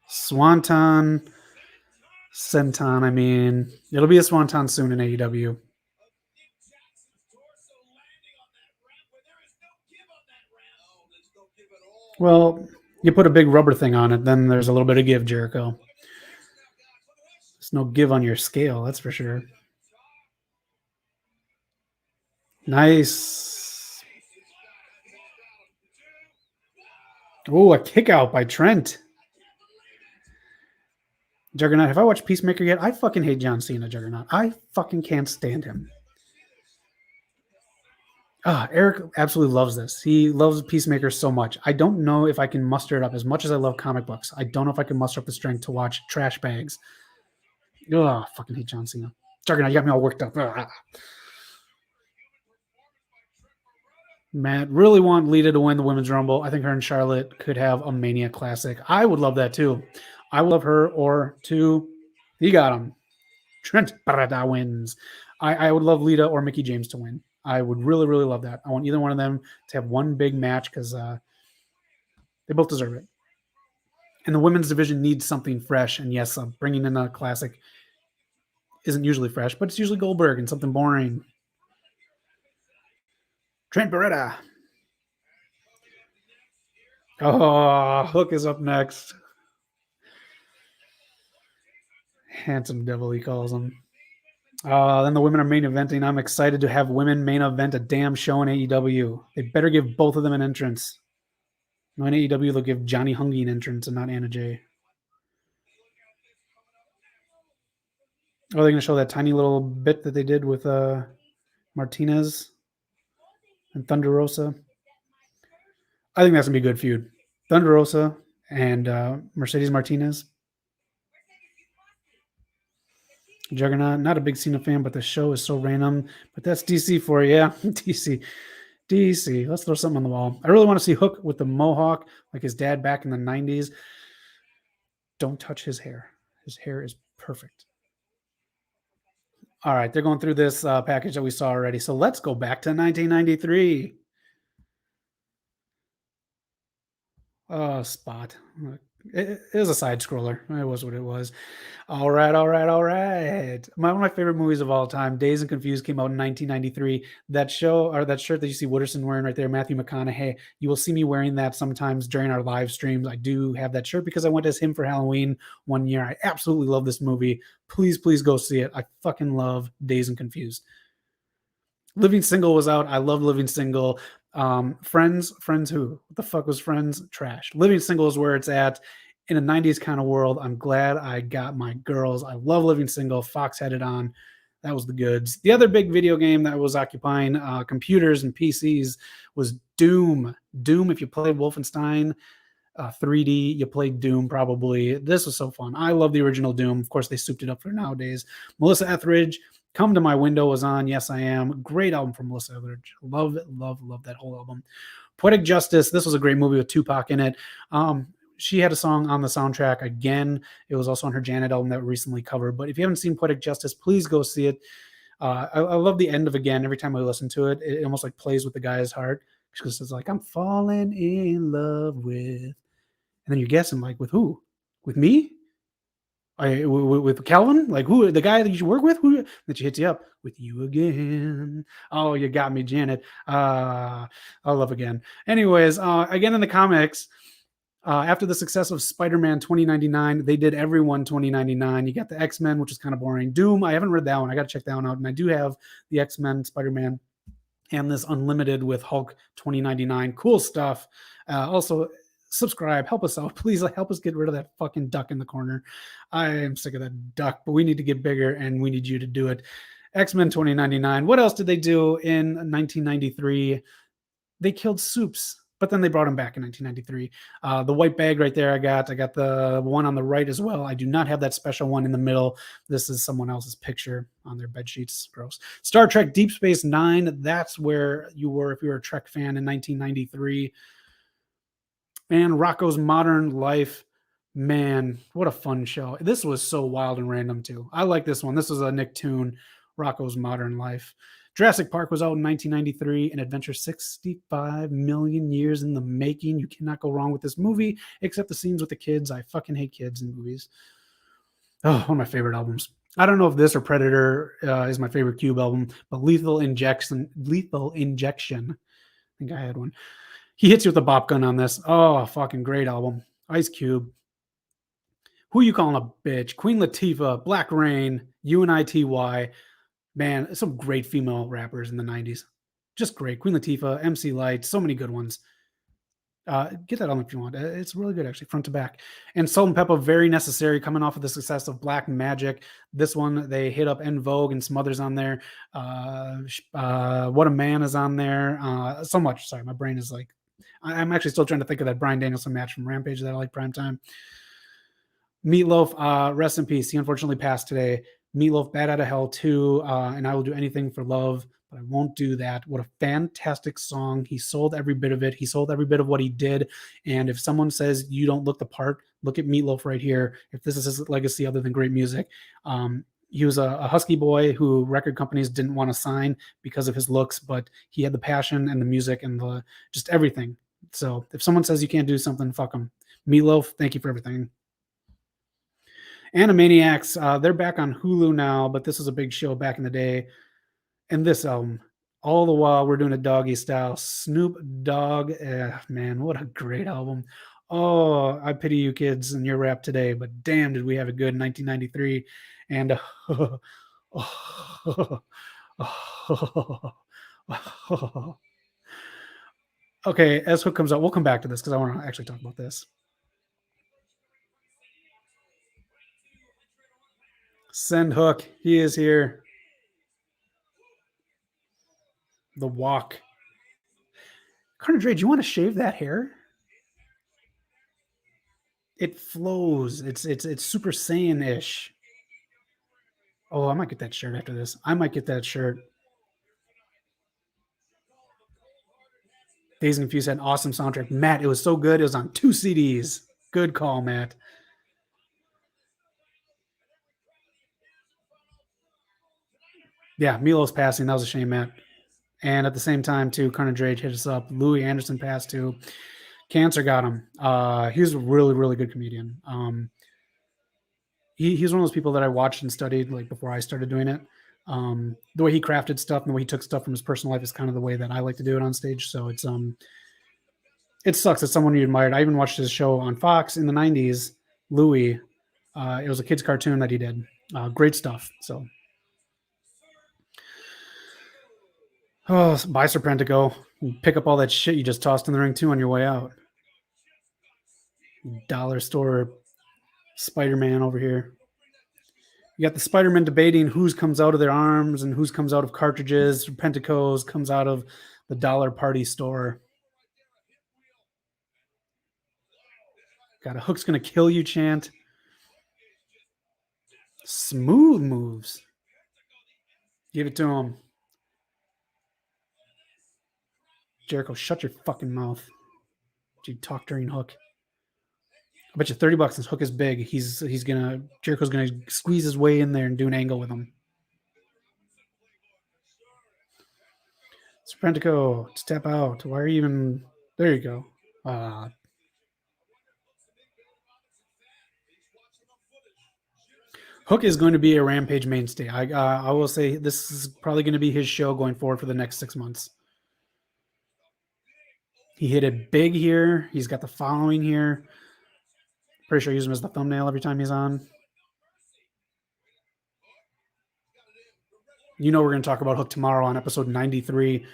Swanton, Senton. I mean, it'll be a Swanton soon in AEW. Well, you put a big rubber thing on it, then there's a little bit of give, Jericho. There's no give on your scale, that's for sure. Nice. Oh, a kick out by Trent. Juggernaut. Have I watched Peacemaker yet? I fucking hate John Cena, Juggernaut. I fucking can't stand him. Eric absolutely loves this. He loves Peacemaker so much. I don't know if I can muster it up as much as I love comic books. I don't know if I can muster up the strength to watch Trash Bags. I fucking hate John Cena. Juggernaut, you got me all worked up. Matt, really want Lita to win the Women's Rumble. I think her and Charlotte could have a Mania Classic. I would love that too. I would love her or two. He got him. Trent Barreta wins. I would love Lita or Mickie James to win. I would really, really love that. I want either one of them to have one big match because they both deserve it. And the women's division needs something fresh. And yes, bringing in a classic isn't usually fresh, but it's usually Goldberg and something boring. Trent Barreta. Oh, Hook is up next. Handsome devil, he calls him. Then the women are main eventing. I'm excited to have women main event a damn show in AEW. They better give both of them an entrance. No, in AEW, they'll give Johnny Hungy an entrance and not Anna Jay. Oh, they're going to show that tiny little bit that they did with Martinez and Thunder Rosa. I think that's going to be a good feud. Thunder Rosa and Mercedes Martinez. Juggernaut, not a big Cena fan, but the show is so random. But that's DC for you. Yeah, DC. Let's throw something on the wall. I really want to see Hook with the mohawk, like his dad back in the 90s. Don't touch his hair. His hair is perfect. All right, they're going through this package that we saw already. So let's go back to 1993. Spot. It was a side scroller. It was what it was. All right. One of my favorite movies of all time, Dazed and Confused, came out in 1993. That show, or that shirt that you see Wooderson wearing right there, Matthew McConaughey, you will see me wearing that sometimes during our live streams. I do have that shirt because I went as him for Halloween one year. I absolutely love this movie. Please go see it. I fucking love Dazed and Confused. Living Single was out. I love Living Single. Friends who? What the fuck was Friends? Trash. Living Single is where it's at. in a 90s kind of world, I'm glad I got my girls. I love living single. Fox had it on. That was the goods. The other big video game that was occupying computers and PCs was Doom. Doom, if you played Wolfenstein 3D, you played Doom probably. This was so fun. I love the original Doom. Of course, they souped it up for nowadays. Melissa Etheridge, Come to My Window was on. Yes, I Am. Great album from Melissa Etheridge. Love it. Love that whole album. Poetic Justice. This was a great movie with Tupac in it. She had a song on the soundtrack again. It was also on her Janet album that we recently covered. But if you haven't seen Poetic Justice, please go see it. I love the end of Again. Every time I listen to it, it almost like plays with the guy's heart because it's like I'm falling in love with, and then you guess, I'm like, with who? With me? With Calvin? Like who? The guy that you work with? Who? That she hits you up with you again? Oh, you got me, Janet. I love Again. Anyways, again in the comics. After the success of Spider-Man 2099, they did Everyone 2099. You got the X-Men, which is kind of boring. Doom, I haven't read that one. I got to check that one out. And I do have the X-Men, Spider-Man, and this Unlimited with Hulk 2099. Cool stuff. Also, subscribe. Help us out. Please help us get rid of that fucking duck in the corner. I am sick of that duck, but we need to get bigger, and we need you to do it. X-Men 2099. What else did they do in 1993? They killed Soups, but then they brought him back in 1993. The white bag right there, I got the one on the right as well. I do not have that special one in the middle. This is someone else's picture on their bed sheets. Gross. Star Trek Deep Space Nine. That's where you were if you were a Trek fan in 1993. And Rocco's Modern Life. Man, what a fun show. This was so wild and random too. I like this one. This was a Nicktoon, Rocco's Modern Life. Jurassic Park was out in 1993, an adventure 65 million years in the making. You cannot go wrong with this movie, except the scenes with the kids. I fucking hate kids in movies. Oh, one of my favorite albums. I don't know if this or Predator is my favorite Cube album, but Lethal Injection. I think I had one. He hits you with a bop gun on this. Oh, fucking great album. Ice Cube. Who you calling a bitch? Queen Latifah, Black Rain, UNITY. Man, some great female rappers in the 90s. Just great. Queen Latifah, MC Light, so many good ones. Get that on if you want. It's really good, actually, front to back. And Salt and Pepper, Very Necessary, coming off of the success of Black Magic. This one, they hit up En Vogue and some others on there. What a Man is on there. So much. Sorry, my brain is like, I'm actually still trying to think of that Bryan Danielson match from Rampage that I like primetime. Meatloaf, rest in peace. He unfortunately passed today. Meatloaf, Bad Out of Hell 2, and I Will Do Anything for Love, but I won't do that. What a fantastic song. He sold every bit of it. He sold every bit of what he did. And if someone says you don't look the part, look at Meatloaf right here. If this is his legacy other than great music, he was a husky boy who record companies didn't want to sign because of his looks, but he had the passion and the music and the just everything. So if someone says you can't do something, fuck them. Meatloaf, thank you for everything. Animaniacs, they're back on Hulu now, but this was a big show back in the day. And this album, all the while we're doing a doggy style. Snoop Dogg, man, what a great album. Oh, I pity you kids and your rap today, but damn, did we have it good in 1993. And okay, as Hook comes out, we'll come back to this because I want to actually talk about this. Send Hook. He is here. The walk. Carnage, do you want to shave that hair? It flows. It's Super Saiyan-ish. Oh, I might get that shirt after this. I might get that shirt. Dazed and Confused had an awesome soundtrack. Matt, it was so good. It was on 2 CDs. Good call, Matt. Yeah, Milo's passing. That was a shame, Matt. And at the same time, too, Carnage Rage hit us up. Louis Anderson passed too. Cancer got him. He was a really, really good comedian. He's one of those people that I watched and studied like before I started doing it. The way he crafted stuff and the way he took stuff from his personal life is kind of the way that I like to do it on stage. So it sucks that someone you admired. I even watched his show on Fox in the 90s, Louis. It was a kid's cartoon that he did. Great stuff. So buy Serpentico. Pick up all that shit you just tossed in the ring too on your way out. Dollar store Spider-Man over here. You got the Spider-Man debating whose comes out of their arms and whose comes out of cartridges. Pentaco's comes out of the dollar party store. Got a Hook's gonna kill you chant. Smooth moves. Give it to him. Jericho, shut your fucking mouth. You talk during Hook. I bet you $30 this Hook is big. Jericho's gonna squeeze his way in there and do an angle with him. Serpentico, step out. Why are you even there? You go. Hook is going to be a Rampage mainstay. I will say this is probably going to be his show going forward for the next 6 months. He hit it big here. He's got the following here. Pretty sure I use him as the thumbnail every time he's on. You know we're going to talk about Hook tomorrow on episode 93.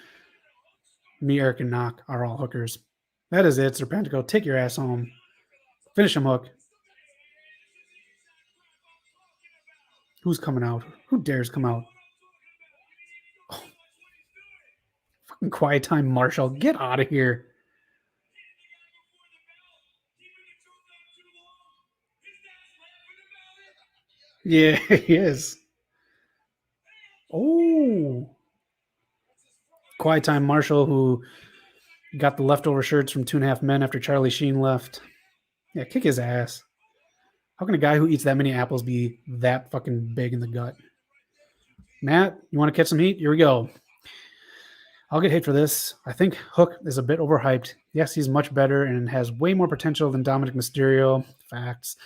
Me, Eric, and Knock are all hookers. That is it, Serpentico. Take your ass home. Finish him, Hook. Who's coming out? Who dares come out? Oh. Fucking quiet time, Marshall. Get out of here. Yeah, he is. Oh. Quiet time, Marshall, who got the leftover shirts from 2.5 Men after Charlie Sheen left. Yeah, kick his ass. How can a guy who eats that many apples be that fucking big in the gut? Matt, you want to catch some heat? Here we go. I'll get hate for this. I think Hook is a bit overhyped. Yes, he's much better and has way more potential than Dominic Mysterio. Facts.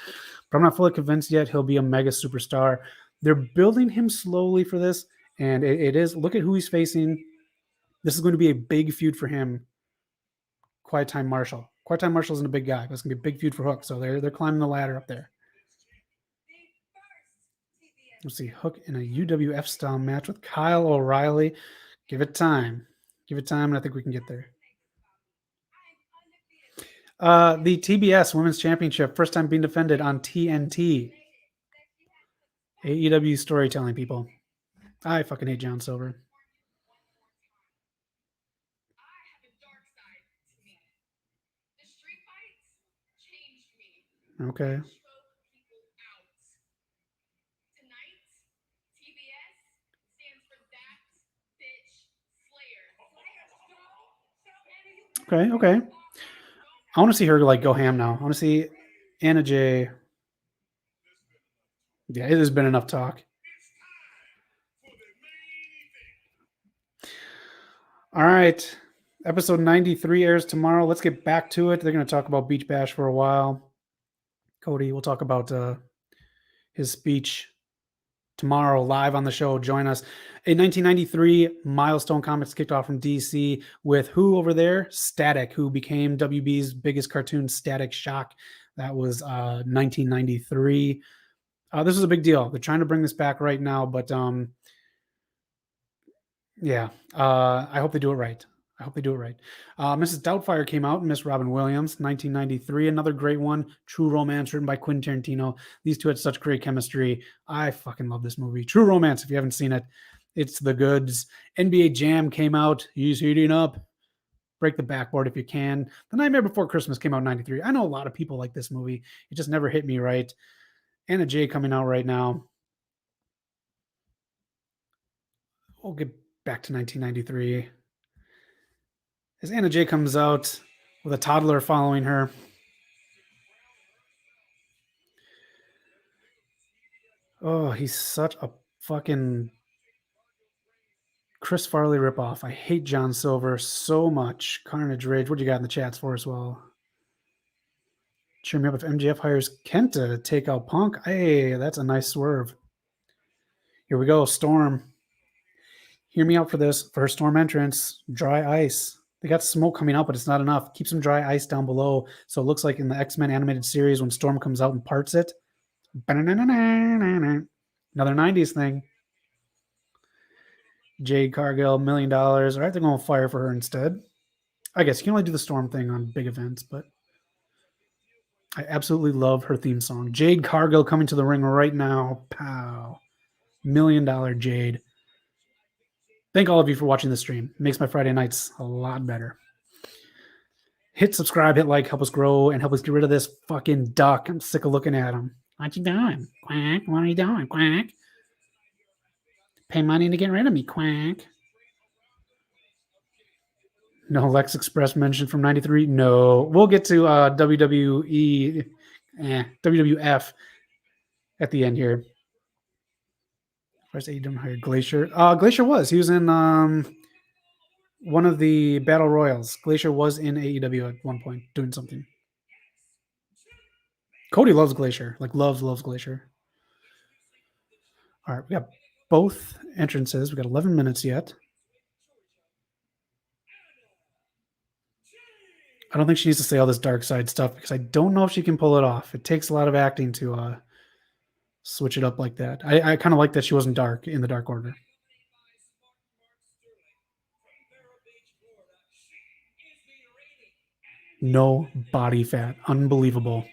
But I'm not fully convinced yet he'll be a mega superstar. They're building him slowly for this, and it is. Look at who he's facing. This is going to be a big feud for him. Quiet Time Marshall. Quiet Time Marshall isn't a big guy, but it's going to be a big feud for Hook. So they're climbing the ladder up there. Let's see, Hook in a UWF style match with Kyle O'Reilly. Give it time. Give it time, and I think we can get there. The TBS Women's Championship, first time being defended on TNT. AEW storytelling, people. I fucking hate John Silver. Okay. Okay. I want to see her like go ham now. I want to see Anna Jay. Yeah, it has been enough talk. All right. Episode 93 airs tomorrow. Let's get back to it. They're going to talk about Beach Bash for a while. Cody, we'll talk about his speech tomorrow live on the show. Join us. In 1993, Milestone Comics kicked off from DC with who over there? Static, who became WB's biggest cartoon, Static Shock. That was 1993. This is a big deal. They're trying to bring this back right now, but yeah, I hope they do it right. Mrs. Doubtfire came out, Miss Robin Williams, 1993. Another great one, True Romance, written by Quentin Tarantino. These two had such great chemistry. I fucking love this movie. True Romance, if you haven't seen it, it's the goods. NBA Jam came out. He's heating up. Break the Backboard if you can. The Nightmare Before Christmas came out in 93. I know a lot of people like this movie. It just never hit me right. Anna Jay coming out right now. We'll get back to 1993. As Anna Jay comes out with a toddler following her. Oh, he's such a fucking Chris Farley ripoff. I hate John Silver so much. Carnage Rage. What do you got in the chats for as well? Cheer me up if MJF hires Kenta to take out Punk. Hey, that's a nice swerve. Here we go. Storm. Hear me out for this. For her Storm entrance. Dry ice. They got smoke coming out, but it's not enough. Keep some dry ice down below. So it looks like in the X-Men animated series when Storm comes out and parts it. Another 90s thing. Jade Cargill, $1 million. All right, they're going to fire for her instead. I guess you can only do the Storm thing on big events, but I absolutely love her theme song. Jade Cargill coming to the ring right now. Pow. $1 million Jade. Thank all of you for watching the stream. It makes my Friday nights a lot better. Hit subscribe, hit like, help us grow, and help us get rid of this fucking duck. I'm sick of looking at him. What you doing? Quack. What are you doing? Quack. Pay money to get rid of me. Quack. No Lex Express mention from 93. No. We'll get to WWE, WWF at the end here. First AEW hired Glacier. Glacier was. He was in one of the Battle Royals. Glacier was in AEW at one point doing something. Cody loves Glacier. Like loves Glacier. All right, we got both entrances. We got 11 minutes yet. I don't think she needs to say all this dark side stuff because I don't know if she can pull it off. It takes a lot of acting to switch it up like that. I kind of like that she wasn't dark in the Dark Order. No body fat. Unbelievable.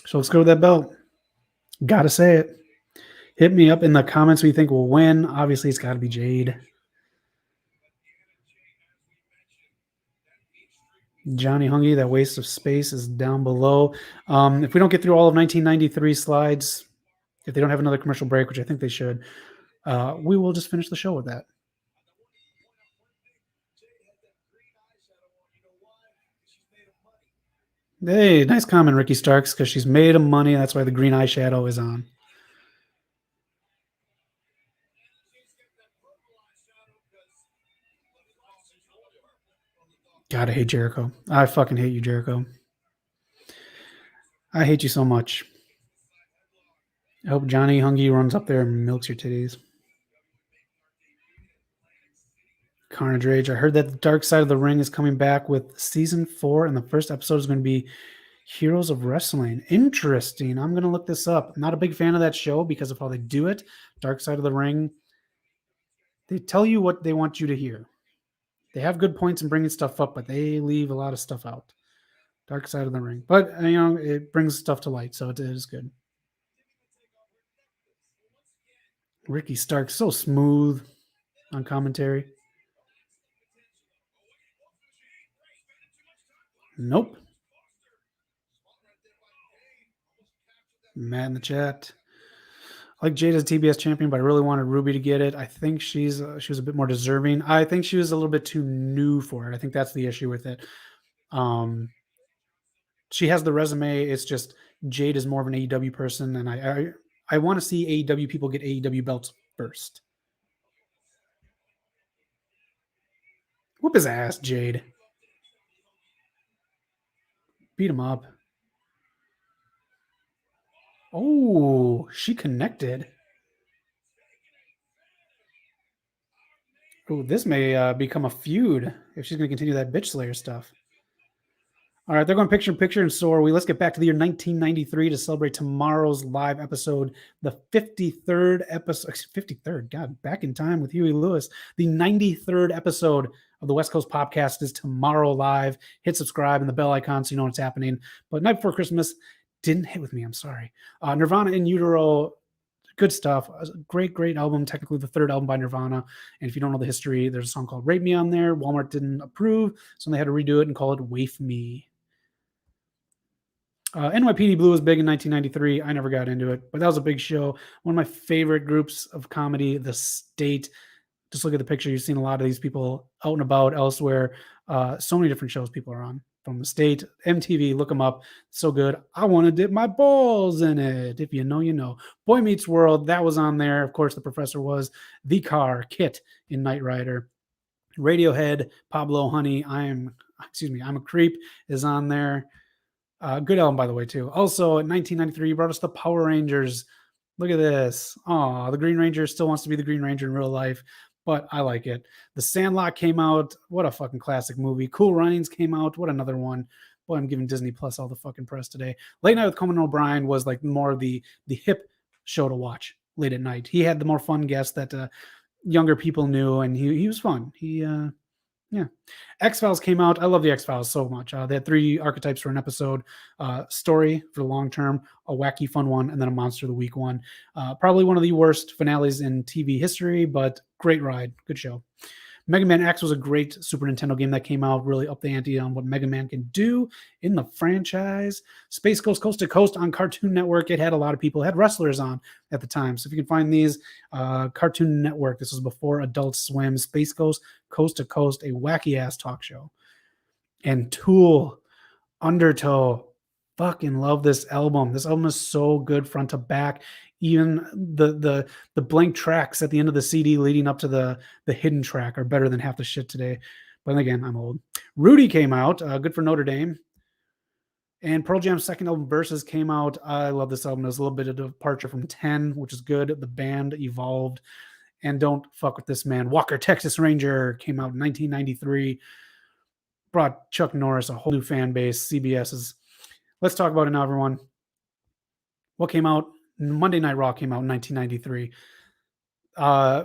So let's go to that belt. Gotta say it. Hit me up in the comments who you think will win. Obviously, it's got to be Jade. Johnny Hungy, that waste of space is down below. If we don't get through all of 1993 slides, if they don't have another commercial break, which I think they should, we will just finish the show with that. Hey, nice comment, Ricky Starks, because she's made of money. That's why the green eyeshadow is on. God, I hate Jericho. I fucking hate you, Jericho. I hate you so much. I hope Johnny Hungy runs up there and milks your titties. Carnage Rage. I heard that the Dark Side of the Ring is coming back with season 4, and the first episode is going to be Heroes of Wrestling. Interesting. I'm going to look this up. I'm not a big fan of that show because of how they do it. Dark Side of the Ring. They tell you what they want you to hear. They have good points in bringing stuff up, but they leave a lot of stuff out. Dark Side of the Ring. But, it brings stuff to light, so it is good. Ricky Stark, so smooth on commentary. Nope. Matt in the chat. I like Jade as TBS champion, but I really wanted Ruby to get it. I think she was a bit more deserving. I think she was a little bit too new for it. I think that's the issue with it. She has the resume. It's just Jade is more of an AEW person, and I want to see AEW people get AEW belts first. Whoop his ass, Jade. Beat him up. Oh, she connected. Oh, this may become a feud if she's going to continue that bitch slayer stuff. All right, they're going picture in picture, and so are we. Let's get back to the year 1993 to celebrate tomorrow's live episode, the 53rd episode. 53rd, God, back in time with Huey Lewis. The 93rd episode of the West Coast POPcast is tomorrow live. Hit subscribe and the bell icon so you know what's happening. But Night Before Christmas didn't hit with me. I'm sorry. Nirvana in Utero. Good stuff. Great album. Technically the third album by Nirvana. And if you don't know the history, there's a song called Rape Me on there. Walmart didn't approve, so they had to redo it and call it Waif Me. NYPD Blue was big in 1993. I never got into it, but that was a big show. One of my favorite groups of comedy, The State. Just look at the picture. You've seen a lot of these people out and about elsewhere. So many different shows people are on from The State. MTV, look them up. So good. I want to dip my balls in it. If you know, you know. Boy Meets World, that was on there. Of course, the professor was. The Car, Kit in Knight Rider. Radiohead, Pablo Honey, I'm a Creep is on there. Good album, by the way, too. Also, in 1993, you brought us the Power Rangers. Look at this. Oh, the Green Ranger still wants to be the Green Ranger in real life, but I like it. The Sandlot came out. What a fucking classic movie. Cool Runnings came out. What another one. Boy, I'm giving Disney Plus all the fucking press today. Late Night with Conan O'Brien was like more of the hip show to watch late at night. He had the more fun guests that younger people knew, and he was fun. He Yeah. X-Files came out. I love the X-Files so much. They had 3 archetypes for an episode: story for the long term, a wacky fun one, and then a monster of the week one. Probably one of the worst finales in TV history, but great ride. Good show. Mega Man X was a great Super Nintendo game that came out, really up the ante on what Mega Man can do in the franchise. Space Ghost Coast to Coast on Cartoon Network. It had a lot of people, it had wrestlers on at the time. So if you can find these, Cartoon Network, this was before Adult Swim. Space Ghost Coast to Coast, a wacky ass talk show. And Tool, Undertow. Fucking love this album. This album is so good front to back. Even the blank tracks at the end of the CD leading up to the hidden track are better than half the shit today. But again, I'm old. Rudy came out, good for Notre Dame. And Pearl Jam's second album, Versus, came out. I love this album. There's a little bit of departure from 10, which is good. The band evolved. And Don't Fuck With This Man. Walker, Texas Ranger came out in 1993. Brought Chuck Norris a whole new fan base. CBS is. Let's talk about it now, everyone. What came out? Monday Night Raw came out in 1993.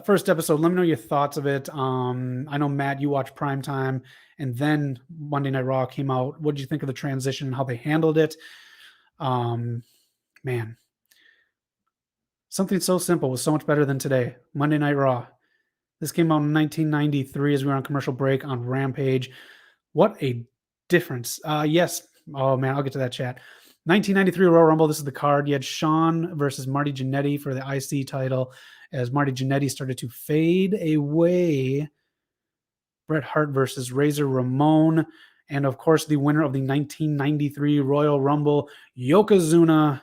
First episode, let me know your thoughts of it. I know, Matt, you watched Primetime, and then Monday Night Raw came out. What did you think of the transition and how they handled it? Man, something so simple was so much better than today. Monday Night Raw. This came out in 1993 as we were on commercial break on Rampage. What a difference. Yes. Oh, man, I'll get to that chat. 1993 Royal Rumble. This is the card. You had Shawn versus Marty Jannetty for the IC title as Marty Jannetty started to fade away. Bret Hart versus Razor Ramon. And, of course, the winner of the 1993 Royal Rumble, Yokozuna.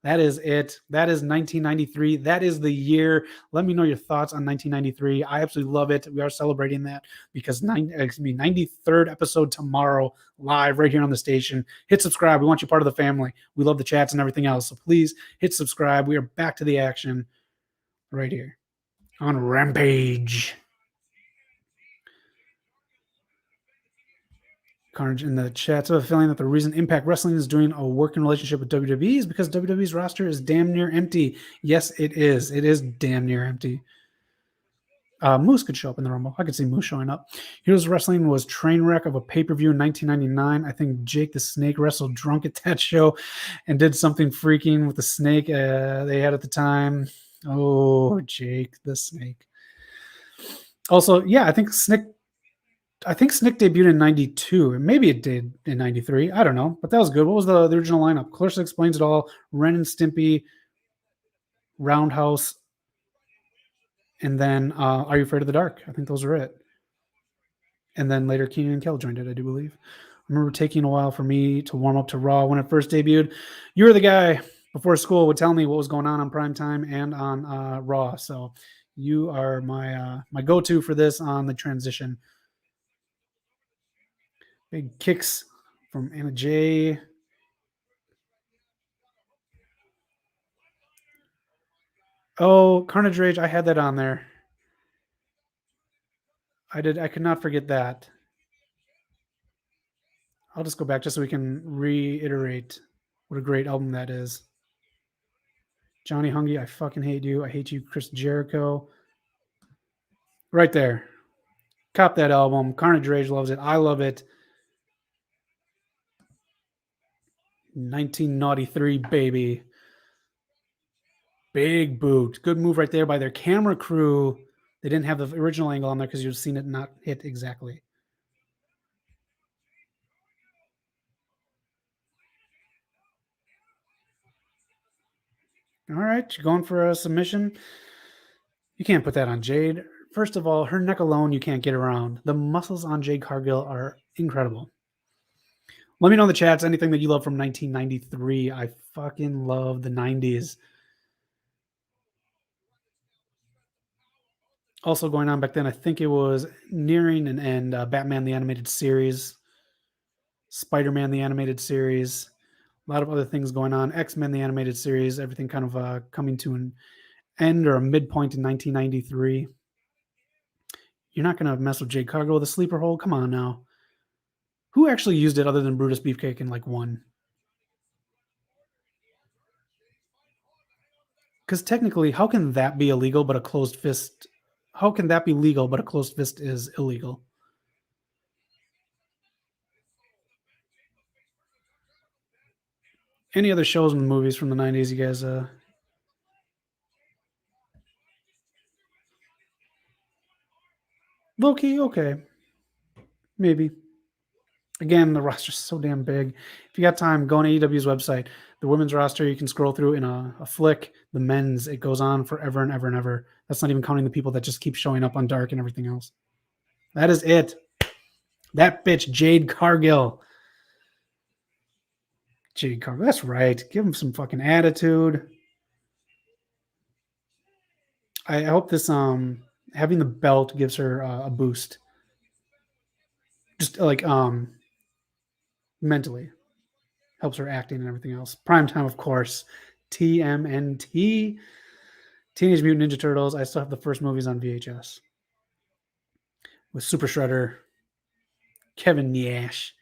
That is it. That is 1993. That is the year. Let me know your thoughts on 1993. I absolutely love it. We are celebrating that because 93rd episode tomorrow, live right here on the station. Hit subscribe. We want you part of the family. We love the chats and everything else. So please hit subscribe. We are back to the action right here on Rampage. Carnage in the chat. I have a feeling that the reason Impact Wrestling is doing a working relationship with WWE is because WWE's roster is damn near empty. Yes, it is. It is damn near empty. Moose could show up in the Rumble. I could see Moose showing up. Heroes Wrestling was train wreck of a pay-per-view in 1999. I think Jake the Snake wrestled drunk at that show and did something freaking with the snake they had at the time. Oh, Jake the Snake. Also, yeah, I think Snick debuted in 92. Maybe it did in 93. I don't know, but that was good. What was the original lineup? Clarissa Explains It All, Ren and Stimpy, Roundhouse, and then Are You Afraid of the Dark? I think those were it. And then later Keenan and Kel joined it, I do believe. I remember taking a while for me to warm up to Raw when it first debuted. You were the guy before school would tell me what was going on Primetime and on Raw. So you are my go-to for this on the transition. Big kicks from Anna Jay. Oh, Carnage Rage. I had that on there. I did. I could not forget that. I'll just go back just so we can reiterate what a great album that is. Johnny Hungy, I fucking hate you. I hate you, Chris Jericho. Right there. Cop that album. Carnage Rage loves it. I love it. 1993, baby. Big boot. Good move right there by their camera crew. They didn't have the original angle on there because you've seen it not hit exactly. All right, you're going for a submission. You can't put that on Jade. First of all, her neck alone, you can't get around. The muscles on Jade Cargill are incredible. Let me know in the chats anything that you love from 1993. I fucking love the 90s. Also going on back then, I think it was nearing an end. Batman the Animated Series, Spider-Man the Animated Series, a lot of other things going on. X-Men the Animated Series, everything kind of coming to an end or a midpoint in 1993. You're not going to mess with Jade Cargill with a sleeper hold? Come on now. Who actually used it other than Brutus Beefcake in like one? Because technically, how can that be illegal but a closed fist? How can that be legal but a closed fist is illegal? Any other shows and movies from the 90s you guys low-key? Okay. Maybe. Again, the roster's so damn big. If you got time, go on AEW's website. The women's roster you can scroll through in a flick. The men's, it goes on forever and ever and ever. That's not even counting the people that just keep showing up on Dark and everything else. That is it. That bitch, Jade Cargill. Jade Cargill. That's right. Give him some fucking attitude. I hope this having the belt gives her a boost. Just like mentally. Helps her acting and everything else. Primetime, of course. TMNT. Teenage Mutant Ninja Turtles. I still have the first movies on VHS. With Super Shredder. Kevin Nash.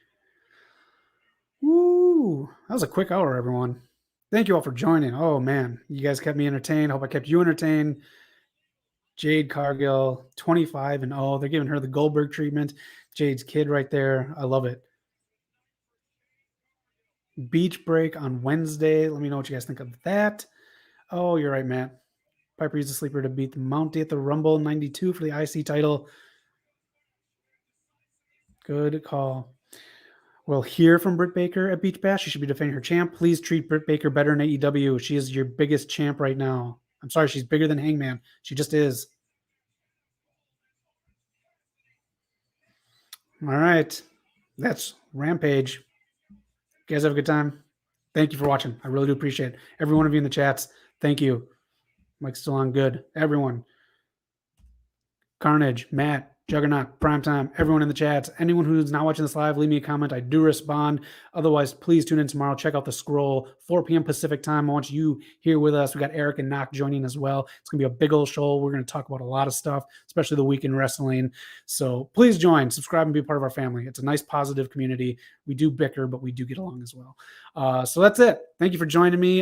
Woo! That was a quick hour, everyone. Thank you all for joining. Oh, man. You guys kept me entertained. Hope I kept you entertained. Jade Cargill, 25-0. They're giving her the Goldberg treatment. Jade's kid right there. I love it. Beach break on Wednesday. Let me know what you guys think of that. Oh, you're right, Matt. Piper used a sleeper to beat the Mountie at the Rumble 92 for the IC title. Good call. We'll hear from Britt Baker at Beach Bash. She should be defending her champ. Please treat Britt Baker better in AEW. She is your biggest champ right now. I'm sorry, she's bigger than Hangman. She just is. All right. That's Rampage. You guys have a good time. Thank you for watching. I really do appreciate it. Every one of you in the chats, thank you. Mike's still on good. Everyone. Carnage, Matt, Juggernaut, Primetime, everyone in the chats. Anyone who's not watching this live, leave me a comment. I do respond. Otherwise, please tune in tomorrow. Check out the scroll. 4 p.m. Pacific time. I want you here with us. We got Eric and Knock joining as well. It's going to be a big old show. We're going to talk about a lot of stuff, especially the week in wrestling. So please join, subscribe, and be part of our family. It's a nice, positive community. We do bicker, but we do get along as well. So that's it. Thank you for joining me.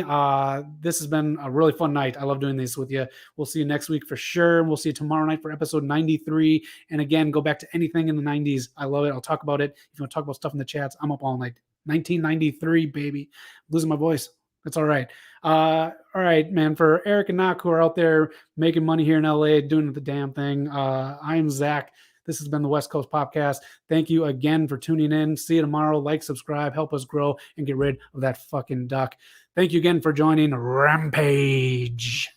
This has been a really fun night. I love doing this with you. We'll see you next week for sure. We'll see you tomorrow night for episode 93. And again, go back to anything in the 90s. I love it. I'll talk about it. If you want to talk about stuff in the chats, I'm up all night. 1993, baby. I'm losing my voice. That's all right. All right, man. For Eric and Knock, who are out there making money here in LA, doing the damn thing, I am Zach. This has been the West Coast POPcast. Thank you again for tuning in. See you tomorrow. Like, subscribe, help us grow, and get rid of that fucking duck. Thank you again for joining Rampage.